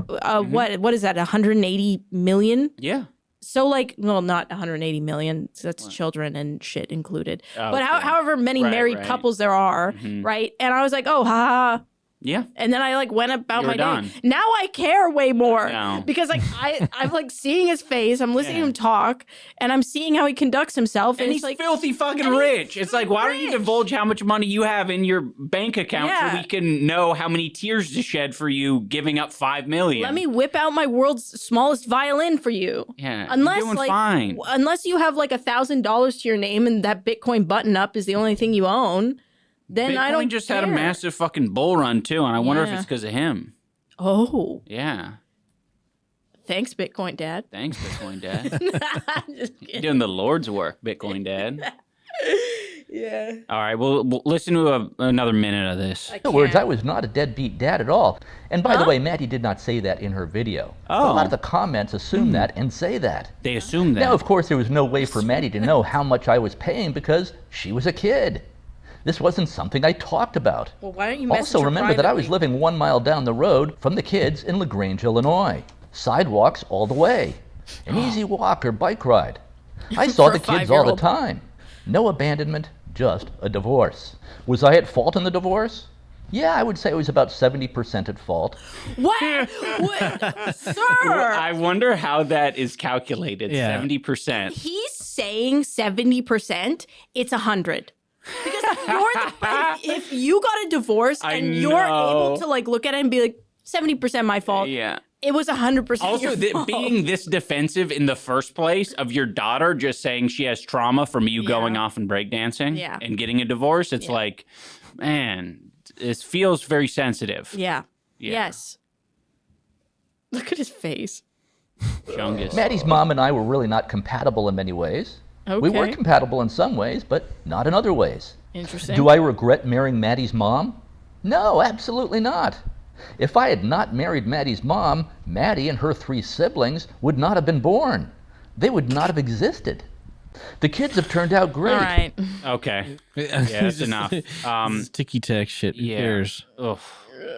what is that, 180 million? Yeah. So like, well, not 180 million. So that's children and shit included. Oh, But okay. however many Right, married right. couples there are, right? And I was like, oh, ha. Yeah. And then I like went about You my were day. done. Now I care way more No. because like I'm like seeing his face. I'm listening to him talk, and I'm seeing how he conducts himself. And And he's it's like, filthy fucking and he's rich. It's like, why don't you rich. divulge how much money you have in your bank account Yeah. so we can know how many tears to shed for you giving up $5 million? let me whip out my world's smallest violin for you. Yeah, Unless you're doing like, fine. unless you have like $1,000 to your name and that Bitcoin button up is the only thing you own, then Bitcoin I don't just care. had a massive fucking bull run too, and I wonder if Yeah. it's because of him. Oh, Yeah. thanks, Bitcoin Dad. Thanks, Bitcoin Dad. Just You're kidding. doing the Lord's work, Bitcoin Dad. Yeah. All right, we'll listen to another minute of this. In other words, I was not a deadbeat dad at all. And by the way, Maddie did not say that in her video. Oh. A lot of the comments assume that and say that. They assume that. Now, of course, there was no way for Maddie to know how much I was paying because she was a kid. This wasn't something I talked about. Well, why don't you message Also, her remember that I was privately? living 1 mile down the road from the kids in LaGrange, Illinois. Sidewalks all the way. An easy walk or bike ride. I saw For a the kids all the 5-year-old. time. No abandonment, just a divorce. Was I at fault in the divorce? Yeah, I would say it was about 70% at fault. What? Sir! I wonder how that is calculated. Yeah. 70%. He's saying 70%, it's 100. Because if you got a divorce and you're able to like look at it and be like, 70% my fault. Yeah. It was 100% Also, your fault. being this defensive in the first place of your daughter just saying she has trauma from you going off and breakdancing and getting a divorce, it's like, man, it feels very sensitive. Yeah. Yes. Look at his face. Chungus. Maddie's mom and I were really not compatible in many ways. Okay. We were compatible in some ways, but not in other ways. Interesting. Do I regret marrying Maddie's mom? No, absolutely not. If I had not married Maddie's mom, Maddie and her 3 siblings would not have been born. They would not have existed. The kids have turned out great. All right. Okay. Yeah, that's enough. This is ticky-tack shit. Who cares? Oh,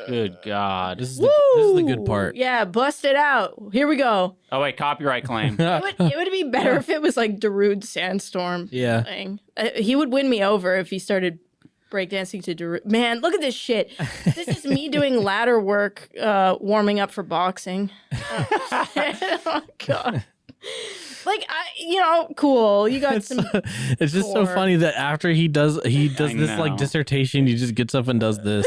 good God. This is the good part. Yeah, bust it out. Here we go. Oh, wait, copyright claim. It would be better if it was like Darude Sandstorm Yeah. thing. He would win me over if he started breakdancing to Darude. Man, look at this shit. This is me doing ladder work, warming up for boxing. Oh, God. Like, cool. You got some. It's just so gore. funny that after he does this know. like dissertation, he just gets up and does this.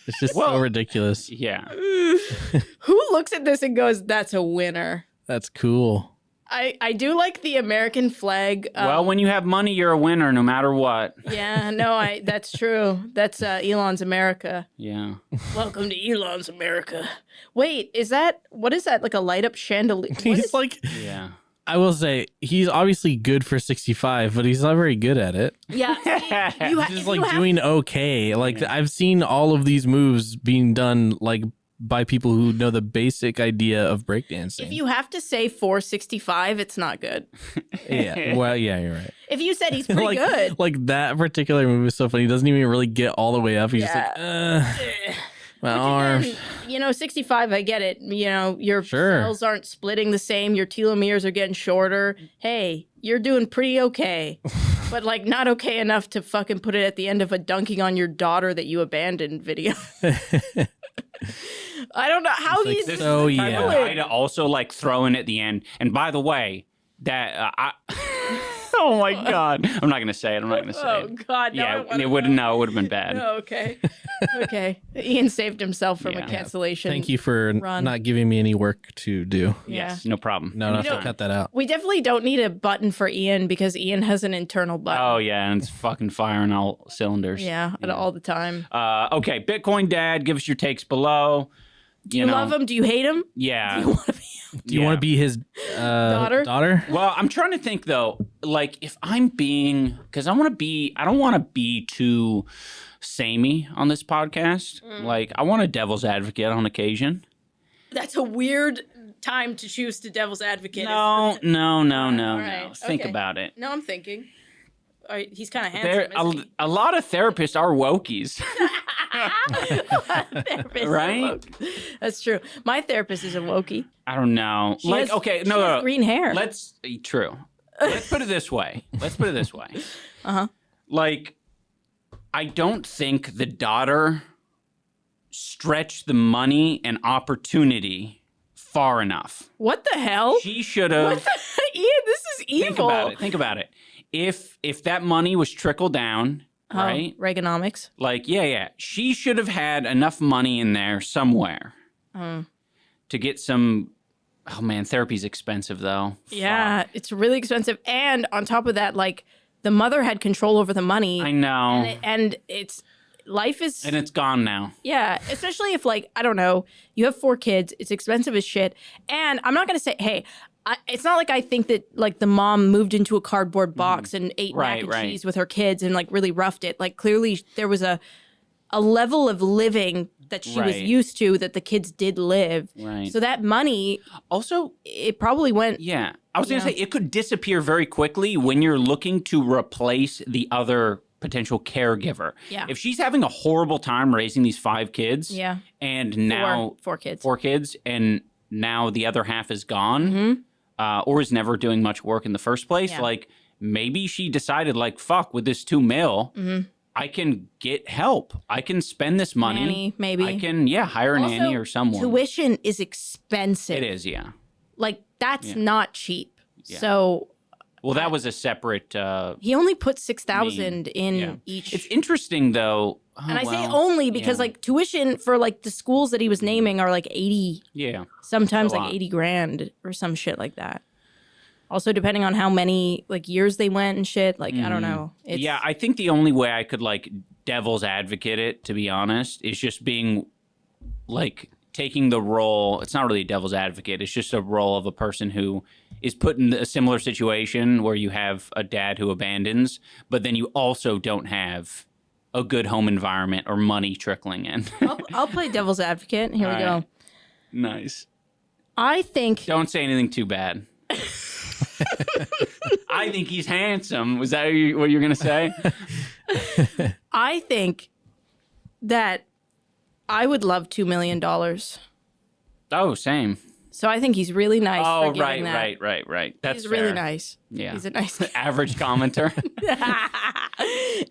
It's just so ridiculous. Yeah. Who looks at this and goes, "That's a winner"? That's cool. I do like the American flag. Well, when you have money, you're a winner no matter what. Yeah, no, that's true. That's Elon's America. Yeah. Welcome to Elon's America. Wait, what is that? Like a light up chandelier? What He's is- like, Yeah. I will say, he's obviously good for 65, but he's not very good at it. yeah, see, you He's like doing okay. Like I've seen all of these moves being done like by people who know the basic idea of breakdancing. if you have to say 465, it's not good. Yeah. Well, yeah, you're right. If you said he's pretty like, good, Like that particular move is so funny. He doesn't even really get all the way up. He's just like, my arms. again, 65, I get it. Your cells aren't splitting the same. Your telomeres are getting shorter. Hey, you're doing pretty okay. But like not okay enough to fucking put it at the end of a dunking on your daughter that you abandoned video. I don't know how he's This So, is the type of yeah. guy to also like throw in at the end. And by the way, that oh my God, I'm not gonna say it. I'm not gonna say Oh it. God! No, I Yeah, wanna it would know. have been bad. Oh, okay. Okay. Ian saved himself from Yeah. a cancellation. Thank you for Run. not giving me any work to do. Yeah. Yes, no problem. No, I have to don't- cut that out. We definitely don't need a button for Ian because Ian has an internal button. Oh yeah, and it's fucking firing all cylinders. Yeah, all the time. Okay, Bitcoin Dad, give us your takes below. Do you love him? Do you hate him? Yeah. Do you want to be Do you want to be his daughter? Well, I'm trying to think though, like if I'm being, because I don't want to be too samey on this podcast. Like I want a devil's advocate on occasion. That's a weird time to choose to devil's advocate. No. right, Think okay. about it. No, I'm thinking. All right, he's kind of handsome. There, Isn't he? a lot of therapists are wokies, Therapist is right? woke. That's true. My therapist is a wokey. I don't know. She Like, has- okay, she no, has green hair. True. Let's put it this way. Uh-huh. Like, I don't think the daughter stretched the money and opportunity far enough. What the hell? She should What have. the Ian, this is evil. Think about it. If that money was trickled down, Oh, right? Reaganomics. Like, yeah. She should have had enough money in there somewhere to get some. Oh man, therapy's expensive though. Yeah, it's really expensive. And on top of that, like the mother had control over the money. I know. And it's life is And it's gone now. yeah, especially if like I don't know, you have 4 kids, it's expensive as shit. And I'm not gonna say, hey, it's not like I think that like the mom moved into a cardboard box and ate mac and Right. cheese with her kids and like really roughed it. Like clearly there was a level of living that she was Right. used to that the kids did live. Right. So that money, Also, it probably went. yeah, I was going to say it could disappear very quickly when you're looking to replace the other potential caregiver. Yeah. If she's having a horrible time raising these 5 kids, Yeah. and now 4 kids. 4 kids, and now the other half is gone, or is never doing much work in the first place, Yeah. like maybe she decided, like, fuck, with this 2 mil, I can get help. I can spend this money. Nanny, maybe. I can, hire a nanny or someone. Tuition is expensive. It is, yeah. Like, that's Yeah. not cheap. Yeah. So Well, that was a separate. he only put 6,000 in Yeah. each. It's interesting though. And I say only because yeah. like tuition for like the schools that he was naming are like 80, Yeah. sometimes a like lot. 80 grand or some shit like that. Also, depending on how many like years they went and shit, like I don't know. It's, Yeah, I think the only way I could like devil's advocate it, to be honest, is just being like taking the role. It's not really a devil's advocate. It's just a role of a person who is put in a similar situation where you have a dad who abandons, but then you also don't have a good home environment or money trickling in. I'll play devil's advocate. Here we All go. right. Nice. I think Don't say anything too bad. I think he's handsome. Was that what you're going to say? I think that I would love $2 million. Oh, same. So I think he's really nice. Oh, for giving right, that. right. That's He's really fair. nice. Yeah. He's a nice guy. Average commenter.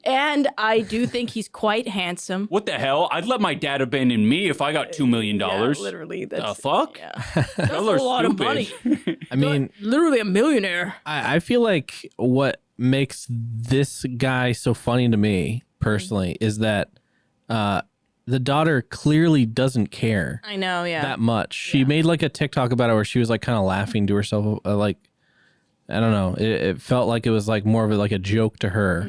And I do think he's quite handsome. What the hell? I'd let my dad abandon me if I got $2 million. Yeah, literally. The That's fuck? Yeah. Y'all are a lot of stupid. I mean, Literally a millionaire. I feel like what makes this guy so funny to me personally is that the daughter clearly doesn't care I know, yeah. that much. She made like a TikTok about it where she was like kind of laughing to herself, like I don't know. It felt like it was like more of like a joke to her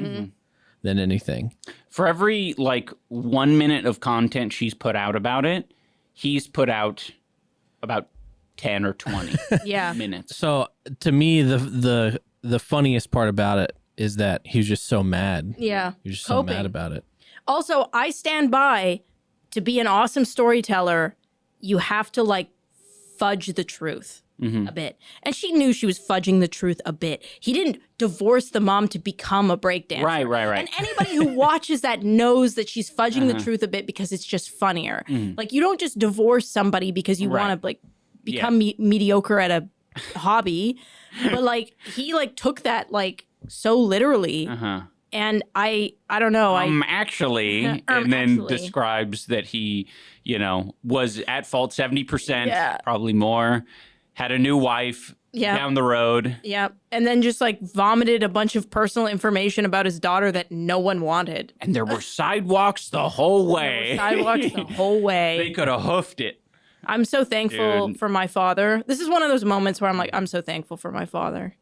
than anything. For every like 1 minute of content she's put out about it, he's put out about 10 or 20 yeah. minutes. So to me, the funniest part about it is that he was just so mad. Yeah. He was just so Coping. mad about it. Also, I stand by to be an awesome storyteller, you have to like fudge the truth a bit. And she knew she was fudging the truth a bit. He didn't divorce the mom to become a breakdancer. Right. And anybody who watches that knows that she's fudging the truth a bit because it's just funnier. Like you don't just divorce somebody because you want to like become mediocre at a hobby. But like he like took that like so literally. And I don't know. Actually, and then actually. describes that he, was at fault 70%, Yeah. probably more, had a new wife Yeah. down the road. Yeah. And then just like vomited a bunch of personal information about his daughter that no one wanted. And there were sidewalks the whole way. Sidewalks the whole They way. could have hoofed it. I'm so thankful Dude. for my father. This is one of those moments where I'm like, I'm so thankful for my father.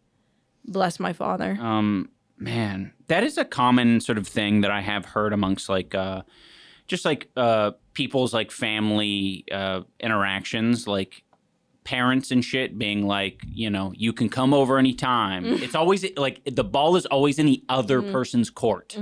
Bless my father. Man, that is a common sort of thing that I have heard amongst like just like people's like family interactions, like parents and shit being like, you can come over anytime. It's always like the ball is always in the other person's court.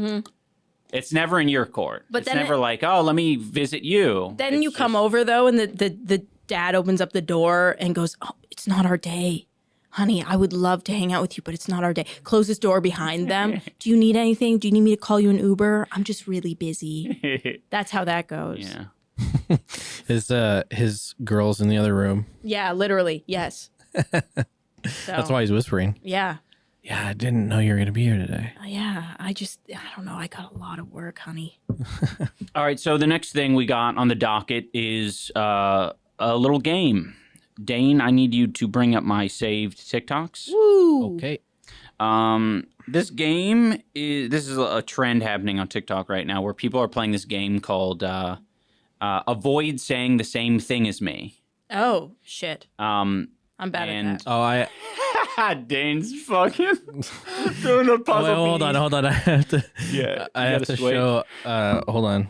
It's never in your court. But it's then never like, oh, let me visit you. Then It's you come just- over though, and the dad opens up the door and goes, "Oh, it's not our day. Honey, I would love to hang out with you, but it's not our day." Close his door behind them. Do you need anything? Do you need me to call you an Uber? I'm just really busy. That's how that goes. Yeah. His girl's in the other room. Yeah, literally. Yes. That's why he's whispering. Yeah. Yeah, I didn't know you were gonna be here today. Yeah. I don't know. I got a lot of work, honey. All right. So the next thing we got on the docket is a little game. Dane, I need you to bring up my saved TikToks. Woo. Okay. This game is a trend happening on TikTok right now where people are playing this game called Avoid Saying the Same Thing as Me. Oh, shit. I'm bad and- at that. Oh, Dane's fucking doing a puzzle. hold on. I have to. Yeah, I you have gotta to switch. show. Hold on.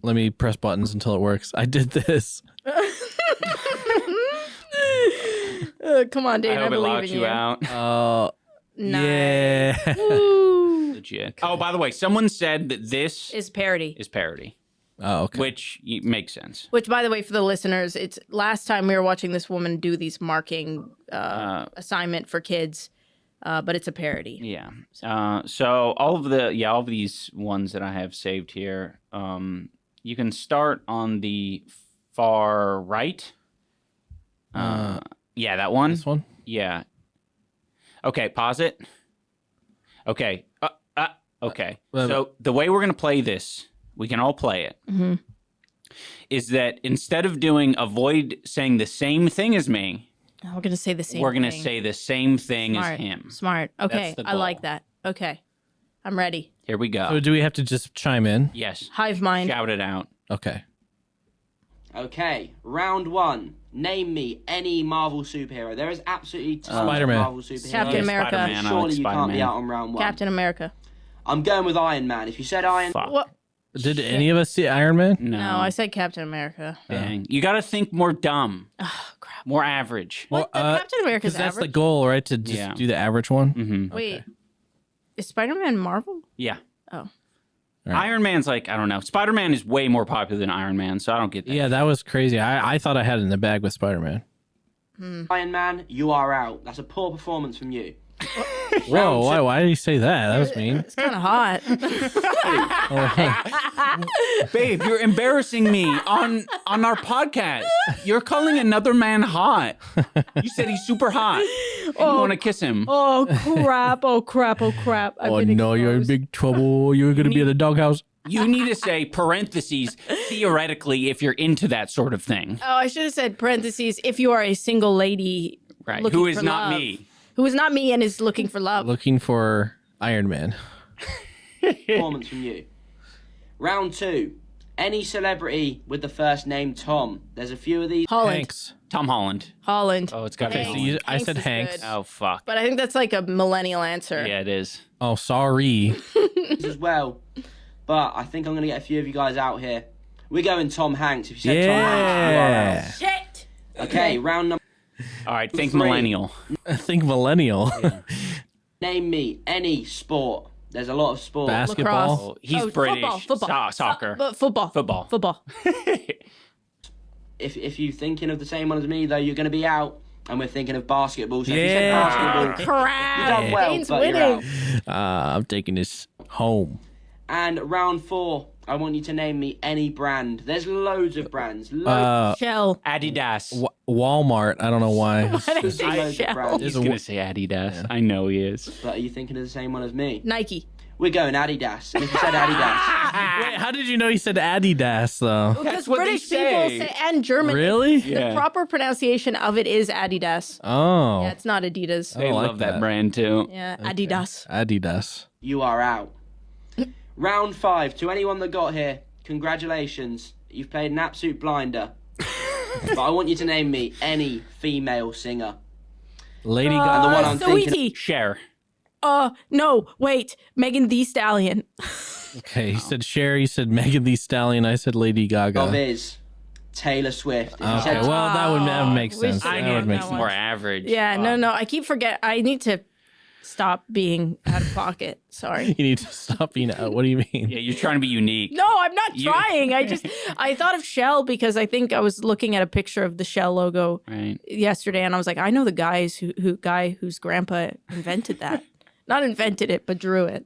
Let me press buttons until it works. I did this. Come on, I Dane. I, hope it believe locks in you you. out. Nice. Yeah. Woo. Legit. Oh, by the way, someone said that this Is parody. is parody, Oh, okay. which makes sense. Which, by the way, for the listeners, it's last time we were watching this woman do these marking assignment for kids, but it's a parody. Yeah. So all of these ones that I have saved here, you can start on the far right. Yeah, that one. This one. Yeah. Okay, pause it. Okay. Okay. Well, So the way we're going to play this, we can all play it, is that instead of doing avoid saying the same thing as me, We're gonna say the same. we're going to thing. say the same thing Smart. as him. Smart. Okay, the I like goal. that. Okay, I'm ready. Here we go. So do we have to just chime in? Yes. Hive mind. Shout it out. Okay. Okay, round 1. Name me any Marvel superhero. There is absolutely tons of Spider-Man. Marvel superheroes. Captain America. Spider-Man. I Surely like you can't be Spider-Man. out on round 1. Captain America. I'm going with Iron Man. If you said Iron Fuck. What? Did any of us see Iron Man? No, I said Captain America. Dang. You got to think more dumb, Oh crap. more average. What? Captain America's Because that's the average? goal, right? To just Yeah. do the average one. Mm-hmm. Wait, is Spider-Man Marvel? Yeah. Oh. Right. Iron Man's like, I don't know. Spider-Man is way more popular than Iron Man, so I don't get that. Yeah, that was crazy. I thought I had it in the bag with Spider-Man. Man, you are out. That's a poor performance from you. Whoa, why did you say that? That was mean. It's kind of hot. Babe, you're embarrassing me on our podcast. You're calling another man hot. You said he's super hot. And you want to kiss him. Oh crap! Oh crap! Oh crap! I've Oh been no, you're in exposed. big trouble. You're gonna be in the doghouse. You need to say parentheses, theoretically, if you're into that sort of thing. Oh, I should have said parentheses. If you are a single lady, Right. looking Who is for not love. me. Who is not me and is looking for love. Looking for Iron Man. Performance from you. Round 2. Any celebrity with the first name Tom. There's a few of these Holland. Hanks. Tom Holland. Holland. Oh, it's got to be Hanks. So Holland. I said is Hanks. good. Oh, fuck. But I think that's like a millennial answer. Yeah, it is. Oh, sorry. as well. But I think I'm going to get a few of you guys out here. We're going Tom Hanks. If you said Tom Yeah. Hanks, you are out. Shit. Okay, round number. All right, think 3. millennial. I think millennial. Name me any sport. There's a lot of sport. Basketball. Lacrosse. Oh, he's British. Football. Soccer. But football. Football. Football. If you're thinking of the same one as me, though, you're going to be out. And we're thinking of basketball. So if you said Yeah. basketball, Crap. you done well, Dane's but you're winning. out. I'm taking this home. And round 4, I want you to name me any brand. There's loads of brands. Shell. Adidas. Walmart. I don't know why. Why did you say loads of Shell? brands. He's going to say Adidas. I know he is. But are you thinking of the same one as me? Nike. We're going Adidas. And if you said Adidas, Wait, how did you know he said Adidas though? Because what they British people say. say, and German. Really? The Yeah. proper pronunciation of it is Adidas. Oh, Yeah, it's not Adidas. They like love that that. brand, too. Yeah, Adidas. Adidas. you are out. Round 5, to anyone that got here, congratulations. You've played an absolute blinder. But I want you to name me any female singer. Lady the Gaga. one I'm thinking Sweetie. Cher. No, wait. Megan Thee Stallion. Okay, he said Cher. He said Megan Thee Stallion. I said Lady of Gaga. is Taylor Swift. If you Okay, said well that would make we sense. should That have would make that sense. one. More average. Yeah, no. I keep forget. I need to stop being out of pocket. Sorry. You need to stop being out. What do you mean? Yeah, you're trying to be unique. No, I'm not trying. I thought of Shell because I think I was looking at a picture of the Shell logo Right. yesterday, and I was like, I know the guys whose grandpa invented that. Not invented it, but drew it.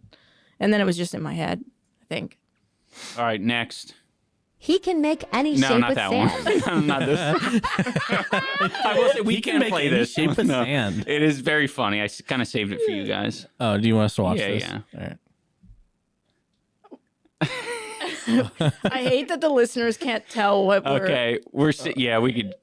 And then it was just in my head, I think. All right, next. He can make any No, shape not with that sand. one. Not this. I will say we He can can make play any this. shape of sand. It is very funny. I kind of saved it for you guys. Oh, do you want us to watch Yeah, this? yeah. All right. I hate that the listeners can't tell what we're. Okay, yeah, we could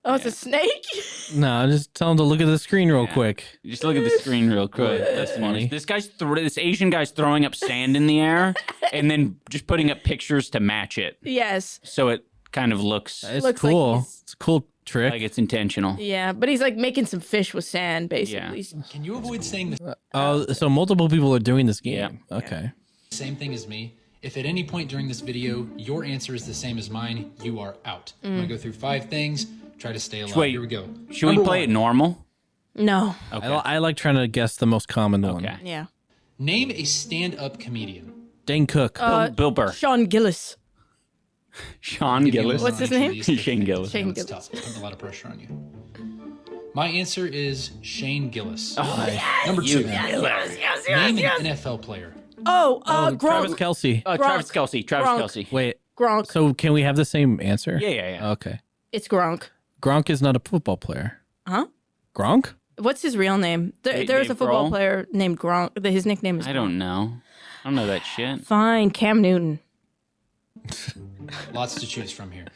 Oh, it's a snake? No, just tell him to look at the screen real quick. just look at the screen real quick. That's funny. This Asian guy's throwing up sand in the air and then just putting up pictures to match it, Yes. so it kind of looks It's Looks like cool. he's- It's a cool trick. like it's intentional. Yeah, but he's like making some fish with sand, basically. Can you avoid saying the Oh, so multiple people are doing this game. Yeah. Okay. same thing as me? If at any point during this video your answer is the same as mine, you are out. I'm gonna go through 5 things. Try to stay alive. Wait, Here we go. Should we Number play 1. it normal? No. Okay. I like trying to guess the most common one. Okay. Yeah. Name a stand-up comedian. Dane Cook. Bill Burr. Sean Gillis. Sean Give you a Gillis. list What's on his each of name? these to Shane think. Gillis. Shane It's Gillis. tough. It's putting a lot of pressure on you. My answer is Shane Gillis. Oh, Number 2. Yes. Name an NFL player. Oh, Travis Gronk. Kelsey. Travis Kelsey. Travis Gronk. Kelsey. Wait. Gronk. So can we have the same answer? Yeah. Okay. It's Gronk. Gronk is not a football player. Huh? Gronk? What's his real name? There's Dave a football Grohl? player named Gronk. His nickname is I don't know. I don't know that shit. Fine, Cam Newton. Lots to choose from here.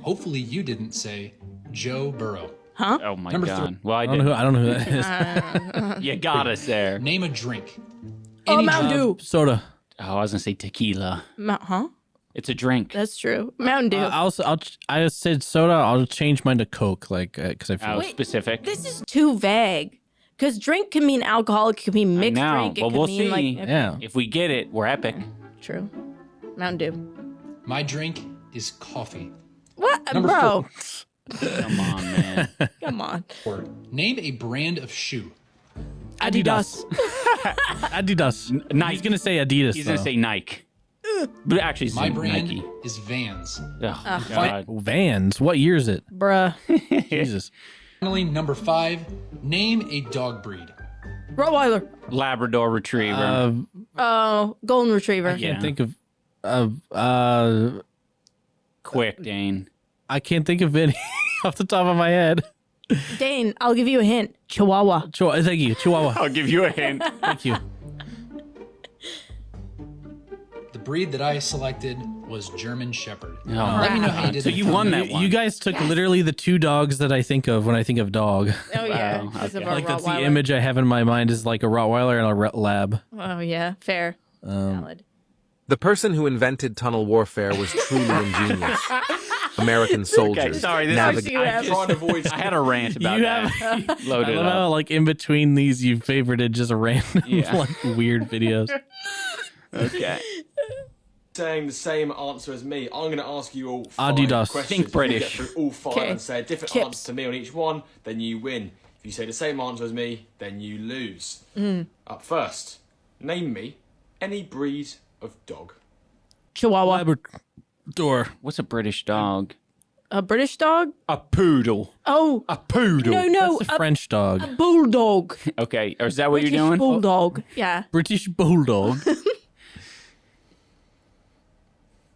Hopefully you didn't say Joe Burrow. Huh? Oh my Number god. three. Well, I I don't know did. who that is. You got us there. Name a drink. Oh, Any Mountain drink. Dew. Soda. Oh, I was gonna say tequila. Huh? It's a drink. That's true. Mountain Dew. I said soda. I'll change mine to Coke, like because I feel. Oh, Wait, specific. This is too vague. Because drink can mean alcohol. It could mean mixed know, drink. It but could we'll mean like see. Yeah. If we get it, we're epic. True. Mountain Dew. My drink is coffee. What, Number bro? Come on, man. Come on. 4. Name a brand of shoe. Adidas. Adidas. Nike. He's gonna say Adidas. He's gonna though. say Nike. But actually, it's My brand Nike. is Vans. Oh, God. Vans. What year is it? Bruh. Jesus. Finally, number 5. Name a dog breed. Rottweiler. Labrador Retriever. Oh, golden retriever. Yeah. Can't think of. Quick, Dane. I can't think of any off the top of my head. Dane, I'll give you a hint. Chihuahua. Thank you, Chihuahua. I'll give you a hint. Thank you. The breed that I selected was German Shepherd. Oh, Let me know how you did. so that you for won me. that one. You guys took literally the two dogs that I think of when I think of dog. Oh, yeah. Wow, Because of okay. our Like that's the Rottweiler. image I have in my mind is like a Rottweiler and a Lab. Oh, yeah. Fair. Valid. The person who invented tunnel warfare was truly ingenious. American soldiers. Okay, sorry. This navig- is, You have- trying to avoid. I had a rant about You that. I Loaded love up. how like in between these you favorited just random Yeah. like weird videos. Okay. Saying the same answer as me, I'm going to ask you all 5 Adidas. questions. Think If you British. get through all 5 Okay. and say a different Chips. answer to me on each one, then you win. If you say the same answer as me, then you lose. Up first, name me any breed of dog. Chihuahua. Labrador. What's a British dog? A British dog? A poodle. Oh, A poodle. no. That's a French dog. A bulldog. Okay, or is that what British you're doing? bulldog. Yeah. British Bulldog.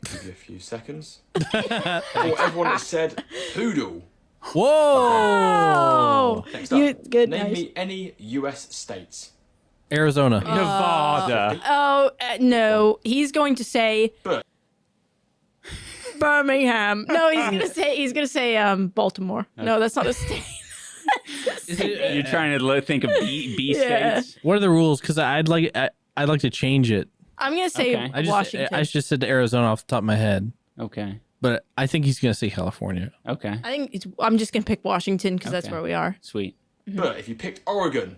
Give you a few seconds. For everyone that said poodle. Whoa! Oh. Next up, You, good, name nice. me any US states. Arizona. Nevada. Oh, no. He's going to say But Birmingham. No, he's gonna say Baltimore. No, that's not a state. You're trying to think of B Yeah. states. What are the rules? Because I'd like to change it. I'm gonna say Okay. Washington. I just said Arizona off the top of my head, Okay. but I think he's gonna say California. Okay. I think I'm just gonna pick Washington because that's Okay. where we are. Sweet. but if you picked Oregon,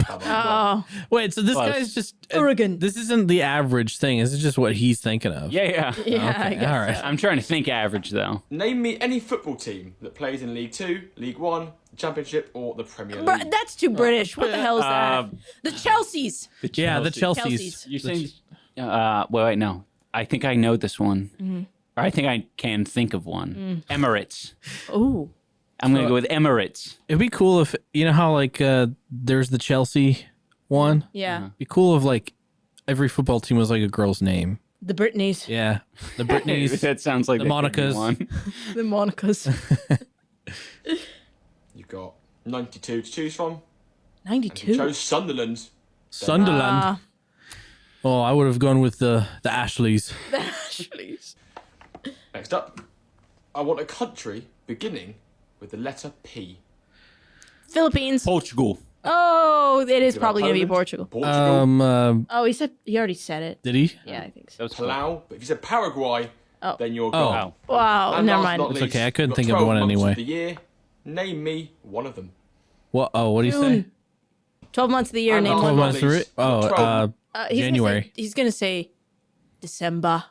Oh, Wait, so this Close. guy's just Oregon. This isn't the average thing. This is just what he's thinking of. Yeah, yeah. yeah. I Okay, guess all right. so. I'm trying to think average though. name me any football team that plays in League 2, League 1, Championship, or the Premier League. Bruh, that's too British. What the hell is that? The Chelseas. Yeah, the Chelseas. Chelseas. You're saying? Wait, no. I think I know this one. Mm-hmm. Or I think I can think of one. Emirates. Ooh. I'm gonna go with Emirates. It'd be cool if you know how like there's the Chelsea one. Yeah. Uh-huh. It'd be cool if like every football team was like a girl's name. The Britneys. Yeah, the Britneys. That sounds like the that could be Monicas. one. The Monicas. You've got 92 to choose from. You 92. chose Sunderland. Sunderland. Oh, I would have gone with the Ashleys. Ashleys. Next up, I want a country beginning with the letter P. Philippines. Portugal. Oh, it is Give probably out gonna be Poland, Portugal. Portugal, Oh, he already said it. Did he? Yeah, I think so. That was cool. Palau. But if you said Paraguay, Oh. then you're Oh. gone. Wow. And Never last mind. but not It's least, okay, I couldn't you've got think of 12 one months anyway. Of the year. Name me one of them. What? Oh, what do you say? June. 12 months of the year. And Name last 12 but one. not months through least, it? Oh, you've got 12 He's January. He's gonna say December.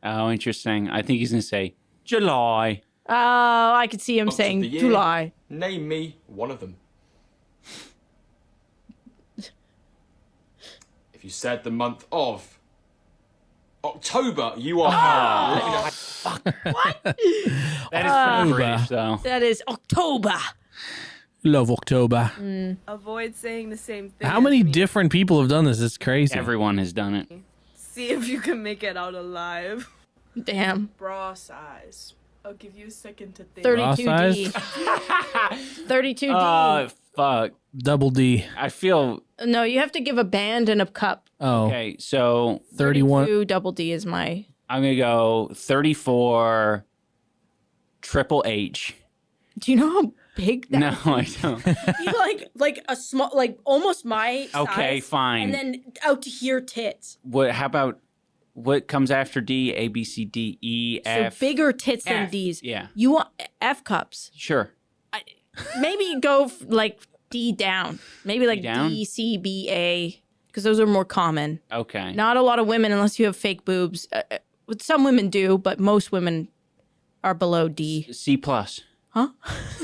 Oh, interesting. I think he's gonna say July. Oh, I could see him months of saying the year. July. Name me one of them. If you said the month of October, you are. Let me know how- That is pretty British, though. That is October. Love October. Avoid saying the same thing. How as many me. different people have done this? It's crazy. Everyone has done it. See if you can make it out alive. Damn. Bra size. I'll give you a second to think. 32D. 32D. Fuck. Double D. I feel No, you have to give a band and a cup. Oh, okay. So 31. 32 double D is my. I'm gonna go 34. Triple H. Do you know how big that? No, I don't. You like a small, like almost my size. Okay, fine. And then out to here tits. What? How about what comes after D? A, B, C, D, E, F. So bigger tits than F, D's. yeah. You want F cups? Sure. Maybe go like D down. Maybe like down? D, C, B, A, because those are more common. Okay. Not a lot of women, unless you have fake boobs. Some women do, but most women are below D. C plus. Huh?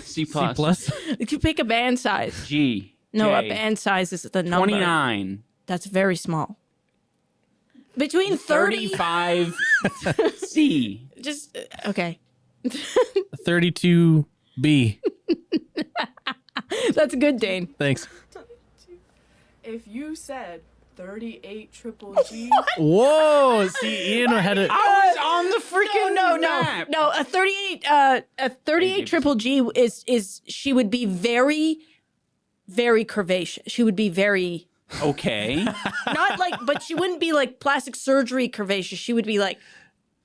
C plus. Plus. If you pick a band size. G. No, J. a band size is the number. 29. That's very small. Between 30. 35. C. Just, okay. 32B. That's good, Dane. Thanks. If you said 38 triple G, Whoa. See, Ian had it. I was on the freaking map. No, a 38 triple G is she would be very, very curvaceous. She would be very, Okay. not like, but she wouldn't be like plastic surgery curvaceous. She would be like,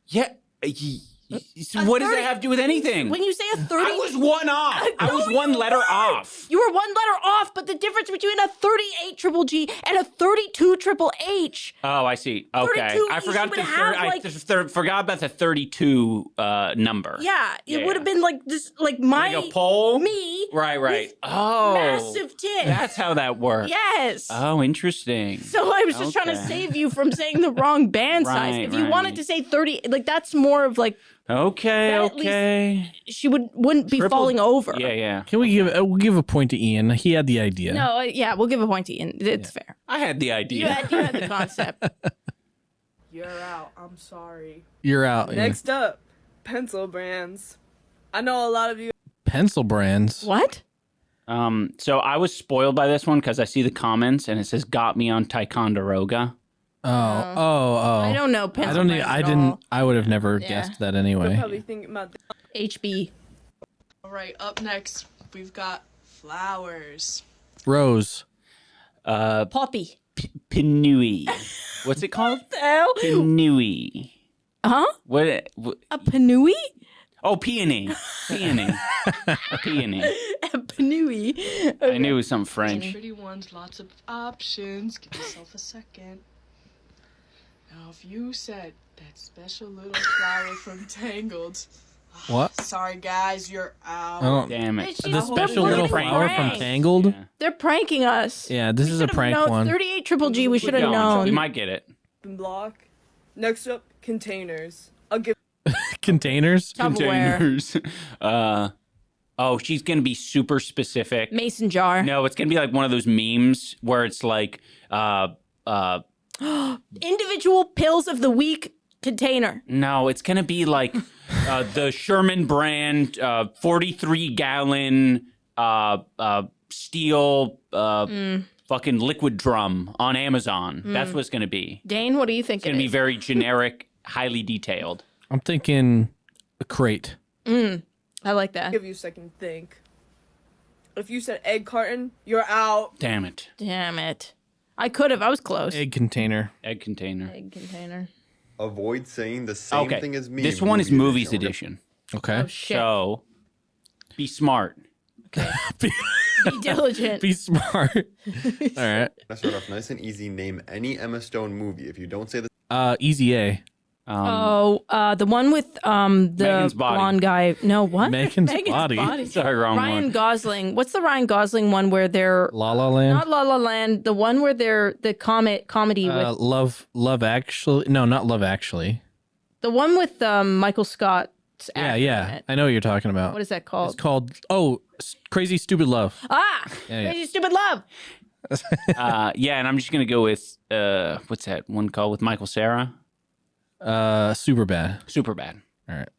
Yeah. What does 30 that have to do with anything? when you say a 30. I was one off. I was one letter off. You were one letter off, but the difference between a 38 triple G and a 32 triple H. Oh, I see. Okay, 32, I forgot she the would have, like- forgot about the 32 number. Yeah, it Yeah. would have been like this, like my Like a pole. me. Right. with Oh, massive tits. That's how that works. Yes. Oh, interesting. So I was just trying to Okay. save you from saying the wrong band size. Right, If you wanted right. to say 30, like that's more of like Okay. That at least- Okay. she wouldn't be Triple- falling over. Yeah. Can we we'll give a point to Ian? He had the idea. No, yeah, we'll give a point to Ian. It's fair. I had the You idea. had the concept. you're out. I'm sorry. You're out. Ian. Next up, pencil brands. I know a lot of you Pencil brands. What? So I was spoiled by this one because I see the comments and it says "Got me on Ticonderoga." Oh. I don't know I pencil don't. brands I at didn't. all. I would have never Yeah. guessed that are anyway. probably thinking about. HB. All right, up next, we've got flowers. Rose. Poppy. Pinui. What's it called? The hell? Pinui. Huh? What? A panui? Oh, peony. Peony. A peony. A panui. I knew it was something French. Pretty ones, lots of options. Give yourself a second. Now, if you said that special little flower from Tangled, What? sorry guys, you're out. I don't. Damn it. Bitch, The you- special they're little prank. flower from Tangled. Yeah. They're pranking us. Yeah, this is a Should've prank known. one. 38 triple G, we should have Keep going. We known. might get it. Block. Next up, containers. I'll give Containers. Tupperware. Containers. Oh, she's gonna be super specific. Mason jar. No, it's gonna be like one of those memes where it's like, Individual pills of the week container. no, it's gonna be like the Sherman brand 43-gallon steel fucking liquid drum on Amazon. That's what it's gonna be. Dane, what do you think It's gonna it be is? very generic, highly detailed. I'm thinking a crate. I like that. you a second to think. If you said egg carton, you're out. Damn it. Damn it. I could have. I was close. Egg container. Egg container. Egg container. Avoid saying the same Okay. thing as me. This one is movies edition. Okay. Oh, shit. So be smart. Be diligent. Be smart. All right. Let's start off nice and easy. Name any Emma Stone movie. If you don't say the Easy A. The one with the Megan's Body. blonde guy. No, what? Megan's Body. Sorry, wrong Ryan one. Gosling. What's the Ryan Gosling one where they're La La Land. not La La Land? The one where they're the comedy with Love Actually. No, not Love Actually. the one with Michael Scott. Yeah. I know what you're talking about. What is that called? It's called Crazy Stupid Love. Crazy Stupid Love. Yeah, and I'm just gonna go with what's that one called with Michael Cera? Super bad. Super bad. All right.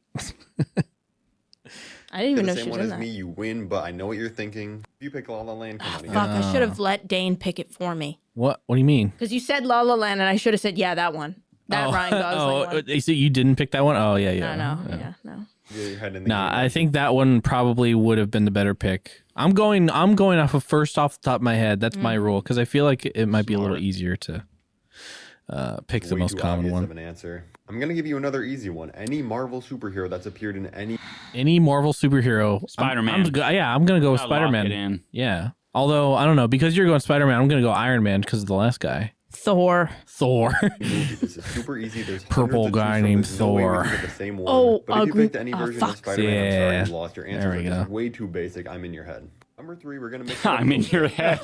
I didn't even know the she same was one in as that. me, you win. But I know what you're thinking. If you pick La La Land, come on again. Fuck, I should have let Dane pick it for me. What do you mean? Because you said La La Land, and I should have said, yeah, that one. That Ryan Gosling one. So you didn't pick that one? Oh, yeah. No. Get your head in the Nah, game. I think that one probably would have been the better pick. I'm going off of first off the top of my head. That's my rule because I feel like it might be a little easier to pick the Way most too common obvious one. of an answer. I'm gonna give you another easy one. Any Marvel superhero that's appeared in Any Marvel superhero. Spider-Man. I'm gonna go with Gotta lock Spider-Man. it in. Yeah. Although I don't know because you're going Spider-Man. I'm gonna go Iron Man because of the last guy. Thor. movie. This is super easy. There's Purple hundreds to guy choose from. named There's no way we Thor. can get the same one. Oh, but if you Groot. picked any Oh, version of fuck. Spider-Man, I'm sorry, Yeah. you lost. Your There answer we is go. just way too basic. I'm in your head. Number 3, we're gonna make. I'm in your head.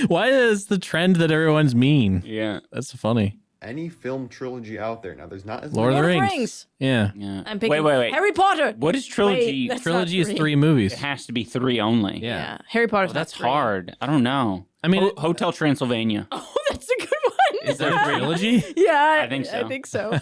Why is the trend that everyone's mean? Yeah. That's funny. Any film trilogy out there now? There's not as Lord of the many. Rings. Yeah. Yeah. I'm picking Wait. Harry Potter. What is trilogy? Wait, that's Trilogy not is 3 movies. It has to be 3 only. Yeah. Harry Potter's Oh, that's not three. hard. I don't know. I mean, Hotel Transylvania. Oh, that's a good one. Is there a trilogy? Yeah, I think so. I think so.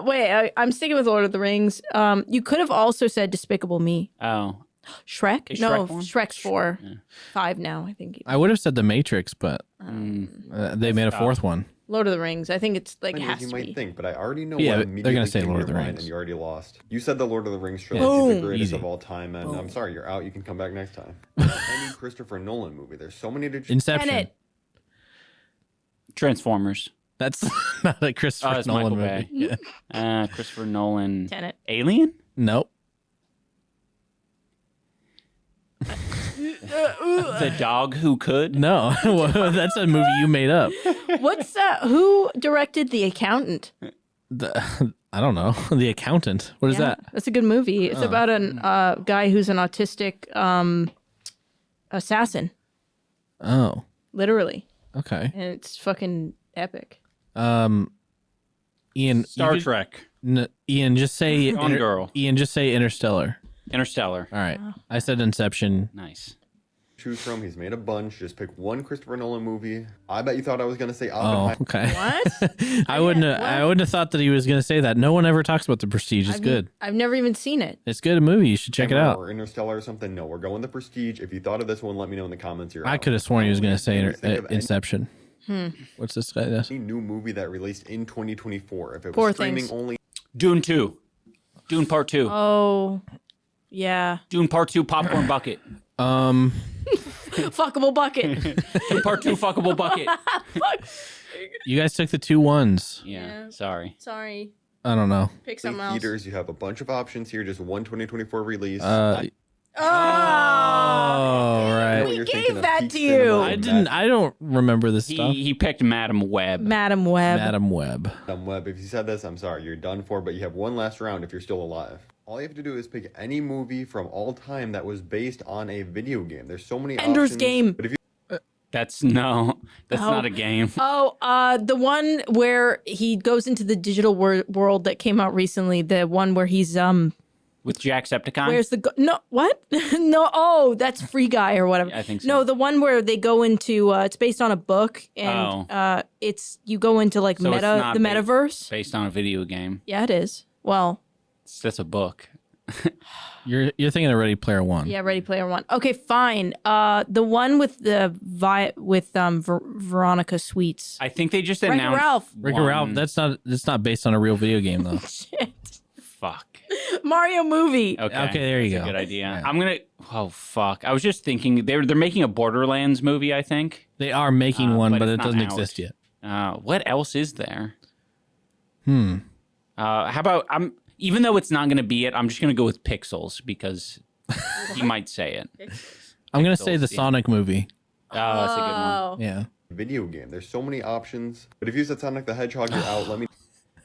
Wait, I'm sticking with Lord of the Rings. You could have also said Despicable Me. Oh. Shrek? Is No, Shrek one? Shrek's 4. Yeah. 5 now, I think. I would have said The Matrix, but they made a tough. 4th one. Lord of the Rings. I think it's like Many has as you to might be. think, but I already know Yeah, what they're gonna immediately say came Lord to of the your mind, Rings. and you already lost. You said the Lord of the Rings trilogy Boom. is the greatest Easy. of all time, and I'm sorry, you're out. You can come back next time. Any Christopher Nolan movie. There's so many to choose. Inception. Tenet. Transformers. That's not a Christopher it's Nolan Michael movie. Bay. Yeah. Christopher Nolan. Tenet. Alien? Nope. The Dog Who Could? No. That's a movie you made up. What's who directed The Accountant? I don't know. The Accountant. What is Yeah, that? That's a good movie. It's about an guy who's an autistic assassin, Oh. literally, Okay. and it's fucking epic. Ian. Star you could- Trek. Ian, just say Gone Girl. Ian, just say Interstellar. Interstellar. All right. I said Inception. Nice. Choose from. He's made a bunch. Just pick one Christopher Nolan movie. I bet you thought I was gonna say Oh, Oppenheimer. okay. What? I wouldn't have thought that he was going to say that. No one ever talks about The Prestige. It's good. I've never even seen it. It's a good movie. You should check it out. Or Interstellar or something. No, we're going the Prestige. If you thought of this one, let me know in the comments. You're I out. could have sworn he was going to say Think of any- Inception. What's this guy does? Any new movie that released in 2024. If it was Poor streaming Things. only. Dune 2. Dune Part 2. Oh, yeah. Dune Part 2 Popcorn Bucket. Fuckable bucket. Dune Part 2 Fuckable Bucket. You guys took the 2 1s. Yeah, sorry. Sorry. I don't know. Pick something else. Theaters, you have a bunch of options here. Just one 2024 release. Oh, Oh, right. we You're gave thinking of that peak to cinema you. and I don't remember this stuff. He picked Madam Web. Madam Web. Madam Web. Web. If you said this, I'm sorry. You're done for, but you have one last round if you're still alive. All you have to do is pick any movie from all time that was based on a video game. There's so many Ender's options. Game. But if you That's not a game. Oh, the one where he goes into the digital world that came out recently. The one where he's With Jacksepticeye? Where's the no? What? No. Oh, that's Free Guy or whatever. Yeah, I think so. No, the one where they go into. It's based on a book, and it's you go into like So it's not metaverse. Based on a video game. Yeah, it is. Well, That's a book. You're thinking of Ready Player One. yeah, Ready Player One. Okay, fine. The one with the Veronica Sweets. I think they just Wreck-It announced Ralph. Wreck-It Ralph. That's not based on a real video game though. Shit. Fuck. Mario movie. Okay, there you That's go. a good idea. Yeah. I'm gonna. Oh fuck! I was just thinking they're making a Borderlands movie. I think. They are making one, but it's it not doesn't out. exist yet. What else is there? How about even though it's not gonna be it, I'm just gonna go with Pixels because he might say it. I'm gonna say the Pixels, yeah. Sonic movie. Oh, that's a good one. Oh. Yeah. video game, there's so many options. But if you said Sonic the Hedgehog, you're out. Let me.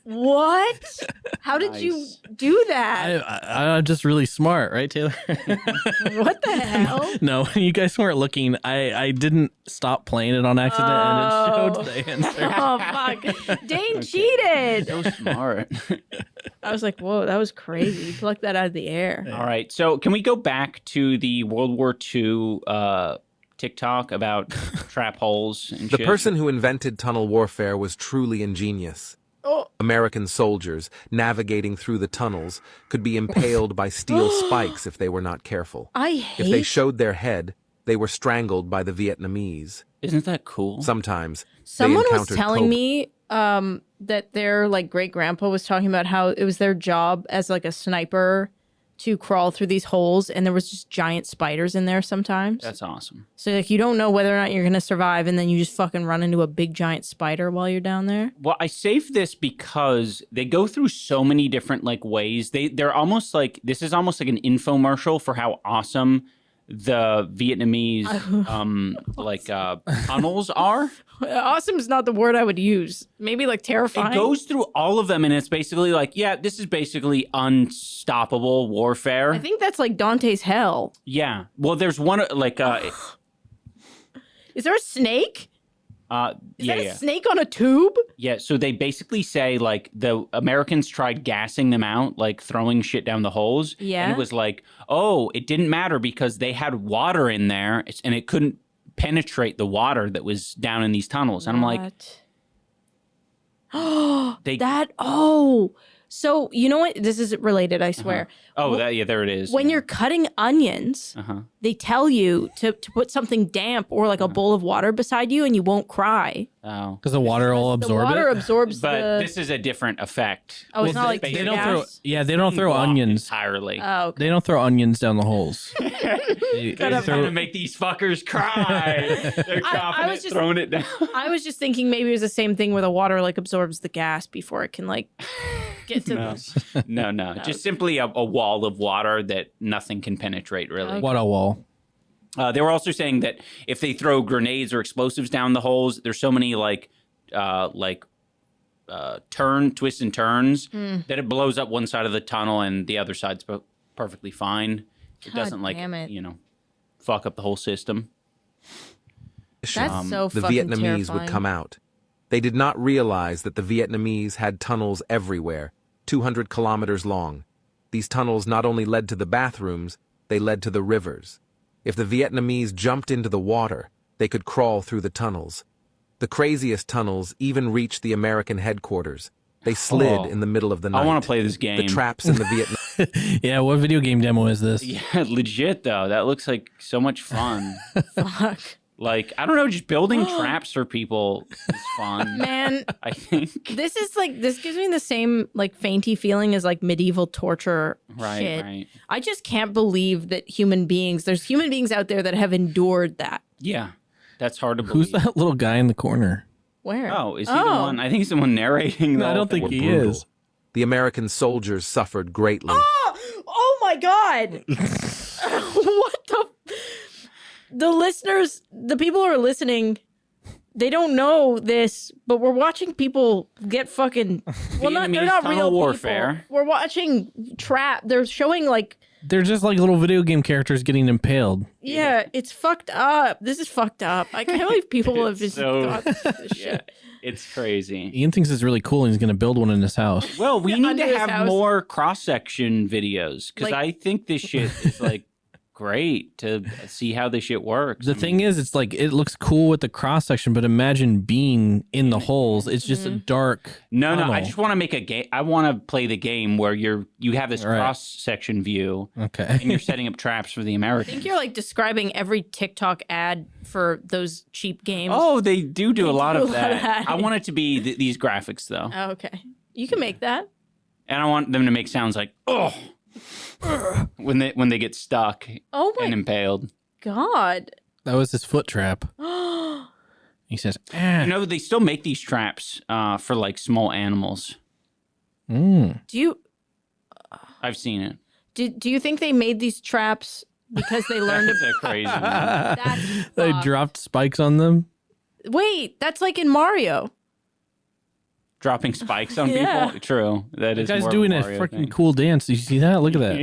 What? How did you do that? I'm just really smart, right, Taylor? What the hell? No, you guys weren't looking. I didn't stop playing it on accident, and it showed the answer. Oh fuck! Dane cheated. So smart. I was like, whoa, that was crazy. You plucked that out of the air. All right, so can we go back to the World War II TikTok about trap holes and The shit? person who invented tunnel warfare was truly ingenious. Oh. American soldiers navigating through the tunnels could be impaled by steel spikes if they were not careful. I If they hate. showed their head, they were strangled by the Vietnamese. Isn't that cool? Sometimes Someone they was encountered telling me that their like great grandpa was talking about how it was their job as like a sniper to crawl through these holes, and there was just giant spiders in there sometimes. That's awesome. So like you don't know whether or not you're gonna survive, and then you just fucking run into a big giant spider while you're down there. Well, I saved this because they go through so many different like ways. They're almost like this is almost like an infomercial for how awesome the Vietnamese tunnels are. Awesome is not the word I would use. Maybe like terrifying. It goes through all of them, and it's basically like, yeah, this is basically unstoppable warfare. I think that's like Dante's Hell. Yeah. Well, there's one like Is there a snake? Is that a yeah. snake on a tube? Yeah, so they basically say, like, the Americans tried gassing them out, like, throwing shit down the holes. Yeah. And it was like, oh, it didn't matter because they had water in there, and it couldn't penetrate the water that was down in these tunnels. And I'm like... So, you know what? This is related, I swear. Oh, there it is. When you're cutting onions, they tell you to put something damp or like a bowl of water beside you, and you won't cry. Oh. Because the water will absorb it? The water absorbs But this is a different effect. Oh, it's not like they tear don't gas? they don't throw onions. Entirely. Oh, okay. They don't throw onions down the holes. They're trying to make these fuckers cry. They're confident throwing it down. I was just thinking maybe it was the same thing where the water like absorbs the gas before it can like get to the... No. Just simply a wall of water that nothing can penetrate, really. Okay. What a wall. They were also saying that if they throw grenades or explosives down the holes, there's so many twists and turns that it blows up one side of the tunnel and the other side's perfectly fine. It doesn't fuck up the whole system. That's so the fucking Vietnamese terrifying. would come out. They did not realize that the Vietnamese had tunnels everywhere, 200 kilometers long. These tunnels not only led to the bathrooms, they led to the rivers. If the Vietnamese jumped into the water, they could crawl through the tunnels. The craziest tunnels even reached the American headquarters. They slid in the middle of the night. I want to play this game. The traps in the Vietnam... Yeah, what video game demo is this? Yeah, legit, though. That looks like so much fun. Fuck. Like, I don't know, just building traps for people is fun. Man, I think. this gives me the same like fainty feeling as like medieval torture shit. Right. I just can't believe that there's human beings out there that have endured that. Yeah, that's hard to believe. Who's that little guy in the corner? Where? Oh, is he the one? I think he's the one narrating. No, I don't think he is. The American soldiers suffered greatly. Oh my God. What the... The listeners, the people who are listening, they don't know this, but we're watching people get fucking... Well, they're not tunnel real warfare. people. We're watching They're showing like... They're just like little video game characters getting impaled. Yeah, it's fucked up. This is fucked up. I can't believe people have just got this shit. Yeah, it's crazy. Ian thinks it's really cool and he's going to build one in his house. Well, we need Under to his have house. more cross-section videos because Like- I think this shit is like great to see how this shit works. The thing is, it's like, it looks cool with the cross section, but imagine being in the holes. It's just a dark No, tunnel. I just want to make a game. I want to play the game where you have this Right. cross-section view Okay. and you're setting up traps for the I Americans. think you're like describing every TikTok ad for those cheap games. Oh, they do a lot do of a lot that. of that. I want it to be these graphics though, Oh, okay. You can make that. and I want them to make sounds like oh when they get stuck Oh my and impaled. God. That was his foot trap. He says, "Ah." You know, they still make these traps for like small animals. Do you I've seen it. do you think they made these traps because they learned That's a crazy one. That's They fucked. dropped spikes on them. Wait, that's like in Mario. Dropping spikes on Yeah. people. True. That That is guy's more doing of a Mario freaking thing. cool dance. Did you see that? Look at that.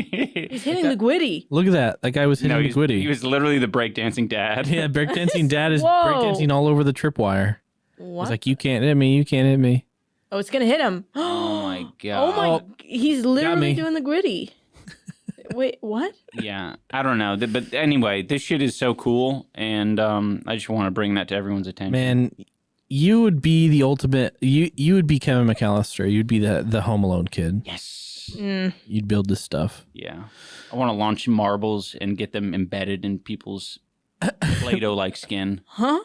He's hitting the gwitty. Look at that. That guy was hitting No, the gwitty. he was literally the breakdancing dad. Yeah, breakdancing dad is Whoa. breakdancing all over the tripwire. What? He's like, you can't hit me. You can't hit me. Oh, it's gonna hit him. Oh my god. Oh my! He's literally me. doing the gwitty. Wait, what? Yeah, I don't know, but anyway, this shit is so cool, and I just want to bring that to everyone's attention. Man, you would be the ultimate. You would be Kevin McAllister. You'd be the Home Alone kid. Yes. You'd build this stuff. Yeah, I want to launch marbles and get them embedded in people's Play-Doh like skin. Huh?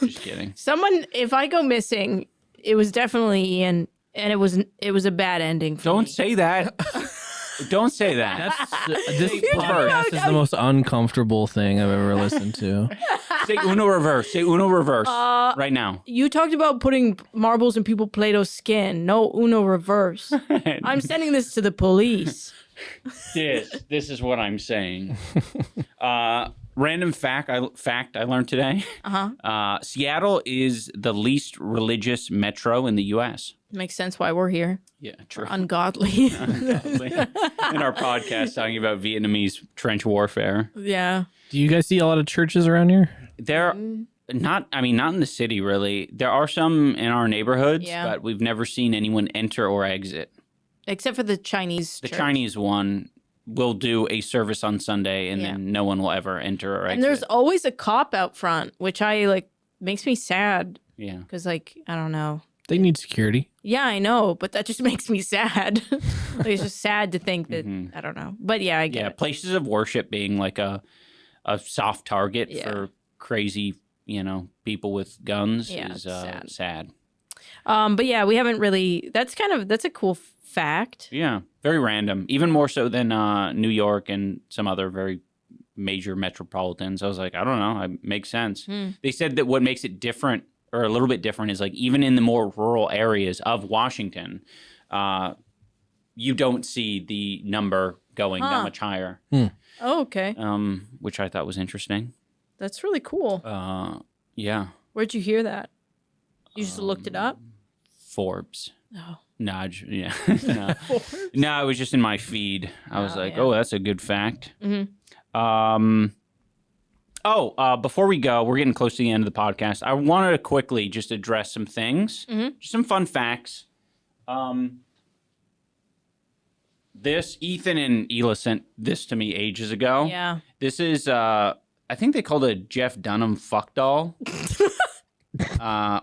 Just kidding. Someone, if I go missing, it was definitely Ian, and it was a bad ending. For Don't me. say that. Don't say that. This podcast is the most uncomfortable thing I've ever listened to. Say Uno reverse. Say Uno reverse right now. You talked about putting marbles in people Play-Doh skin. No Uno reverse. I'm sending this to the police. This is what I'm saying. Random fact I learned today. Seattle is the least religious metro in the U.S. Makes sense why we're here. Yeah, true. Ungodly. In our podcast talking about Vietnamese trench warfare. Yeah. Do you guys see a lot of churches around here? There not in the city really. There are some in our neighborhoods, Yeah. but we've never seen anyone enter or exit. Except for the Chinese The church. Chinese one will do a service on Sunday and then no one will ever enter or exit. And there's always a cop out front, which makes me sad. Yeah. Because I don't know. They need security. Yeah, I know, but that just makes me sad. It's just sad to think that, I don't know. But yeah, I get it. Places of worship being like a soft target for crazy, people with guns is sad. But yeah, we haven't really, that's a cool fact. Yeah, very random. Even more so than New York and some other very major metropolitans. I was like, I don't know. It makes sense. They said that what makes it different or a little bit different is like even in the more rural areas of Washington, you don't see the number going that much higher. Oh, okay. Which I thought was interesting. That's really cool. Yeah. Where'd you hear that? You just looked it up? Forbes. Oh. No, no, it was just in my feed. I was like, oh, that's a good fact. Before we go, we're getting close to the end of the podcast. I wanted to quickly just address some things, just some fun facts. Ethan and Ela sent this to me ages ago. Yeah. This is, I think they called it a Jeff Dunham fuck doll.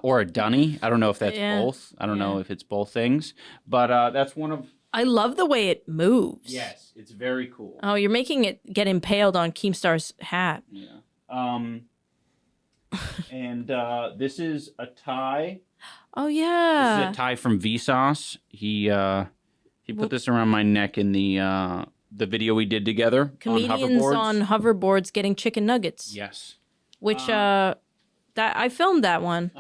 Or a dunny. I don't know if that's both. I don't know if it's both things. But that's one of... I love the way it moves. Yes, it's very cool. Oh, you're making it get impaled on Keemstar's hat. Yeah. And this is a tie. Oh, This yeah. is a tie from Vsauce. He put this around my neck in the video we did together Comedians on hoverboards. on hoverboards getting chicken nuggets. Yes. Which, that I filmed that one.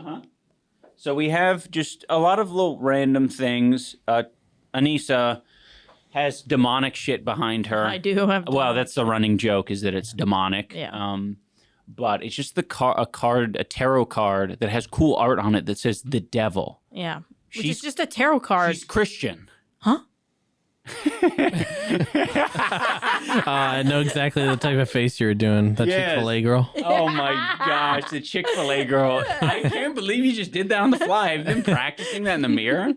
So we have just a lot of little random things. Anisa has demonic shit behind her. I do have Well, that's the running joke is that it's demonic. Yeah. But it's just a tarot card that has cool art on it that says the devil. Yeah. Which is just a tarot card. She's Christian. Huh? I know exactly the type of face you're doing. The Yes. Chick-fil-A girl. Oh my gosh, the Chick-fil-A girl. I can't believe you just did that on the fly. I've been practicing that in the mirror.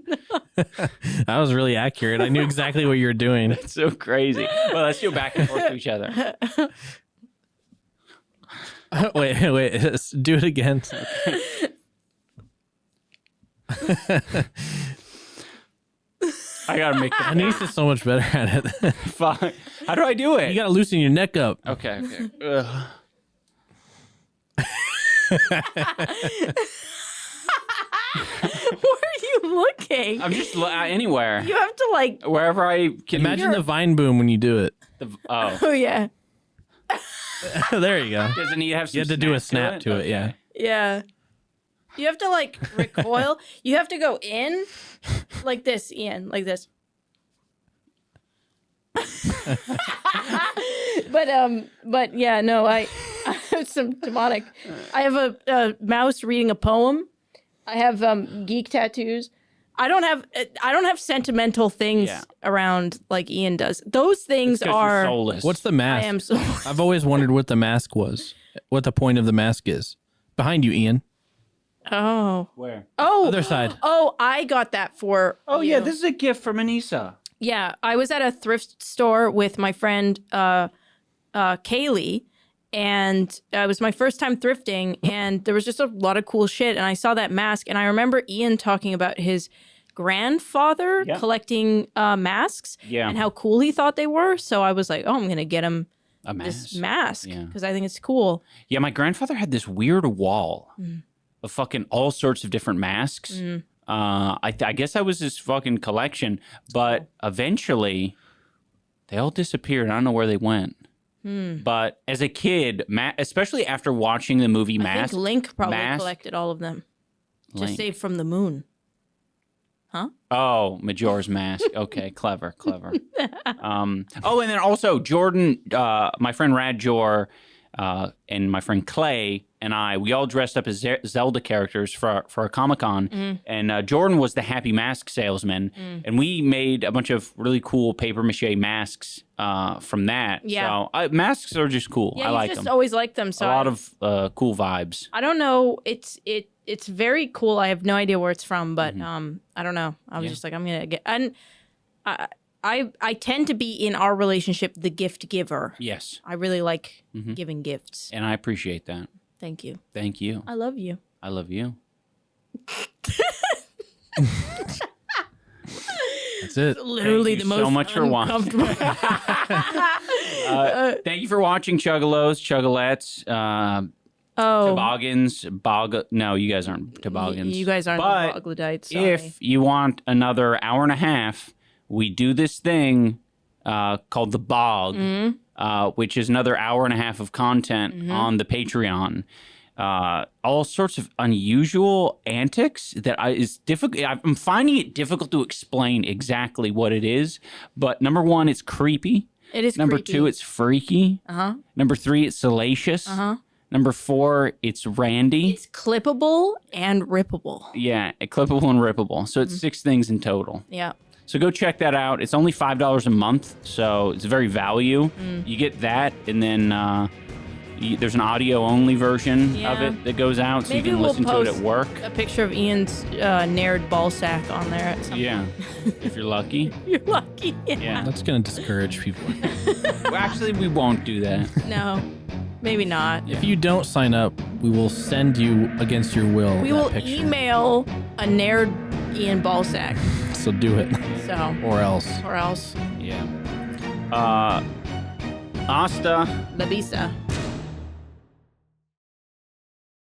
That was really accurate. I knew exactly what you were doing. It's so crazy. Well, let's go back and forth to each other. wait. Do it again. I gotta make that. Anissa's so much better at it. Fine. How do I do it? You gotta loosen your neck up. Okay. Ugh. Where are you looking? I'm just anywhere. You have to like... Wherever I can. Imagine the vine boom when you do it. Oh, yeah. There you go. Does it need to have some You had to do a snap to it, yeah. Yeah. You have to like recoil. You have to go in like this, Ian, like this. But yeah, no, I have some demonic. I have a mouse reading a poem. I have geek tattoos. I don't have sentimental things around like Ian does. Those things are What's the mask? I am soulless. I've always wondered what the mask was. What the point of the mask is. Behind you, Ian. Oh. Where? Oh. Other side. Oh, I got that for Oh you. yeah, this is a gift from Anisa. Yeah, I was at a thrift store with my friend Kaylee, and it was my first time thrifting, and there was just a lot of cool shit, and I saw that mask, and I remember Ian talking about his grandfather collecting masks and how cool he thought they were, so I was like, oh, I'm going to get him this mask because I think it's cool. Yeah, my grandfather had this weird wall of fucking all sorts of different masks. I guess that was his fucking collection, but eventually They all disappeared. I don't know where they went. But as a kid, especially after watching the movie I Mask, think Link probably Mask- collected all of them to Link. save from the moon. Huh? Oh, Majora's Mask. Okay, clever. And then also Jordan, my friend Rad Jor, and my friend Clay and I, we all dressed up as Zelda characters for a Comic-Con. And Jordan was the Happy Mask salesman. And we made a bunch of really cool papier-mâché masks from that. Yeah. So masks are just cool. Yeah, I like you just them. always liked them. So A lot of cool vibes. I don't know. It's very cool. I have no idea where it's from, but I don't know. I was just like, I'm gonna get. And I tend to be in our relationship the gift giver. Yes. I really like giving gifts. And I appreciate that. Thank you. Thank you. I love you. I love you. That's it. Literally Thank the you most so much for watching. uncomfortable. Thank you for watching Chuggalos, Chuggalettes, toboggans, No, you guys aren't toboggans. You guys aren't But the Boglodites. Sorry. if you want another hour and a half, we do this thing called the Bog, which is another hour and a half of content on the Patreon. All sorts of unusual antics that is difficult. I'm finding it difficult to explain exactly what it is. But number one, it's creepy. It is Number creepy. two, it's freaky. Number three, it's salacious. Number four, it's randy. It's clippable and rippable. Yeah, clippable and rippable. So it's 6 things in total. Yeah. So go check that out. It's only $5 a month, so it's very value. You get that, and then there's an audio-only version of it that goes out, so Maybe you can we'll listen to it at post work. A picture of Ian's Naird ball sack on there at some Yeah, if you're lucky. You're lucky. Yeah. That's gonna discourage people. Well, actually, we won't do that. No, maybe not. If you don't sign up, we will send you against your will. We that will picture. email a Naird Ian ball sack. So do it. So. Or else. Or else. Yeah. Hasta La vista.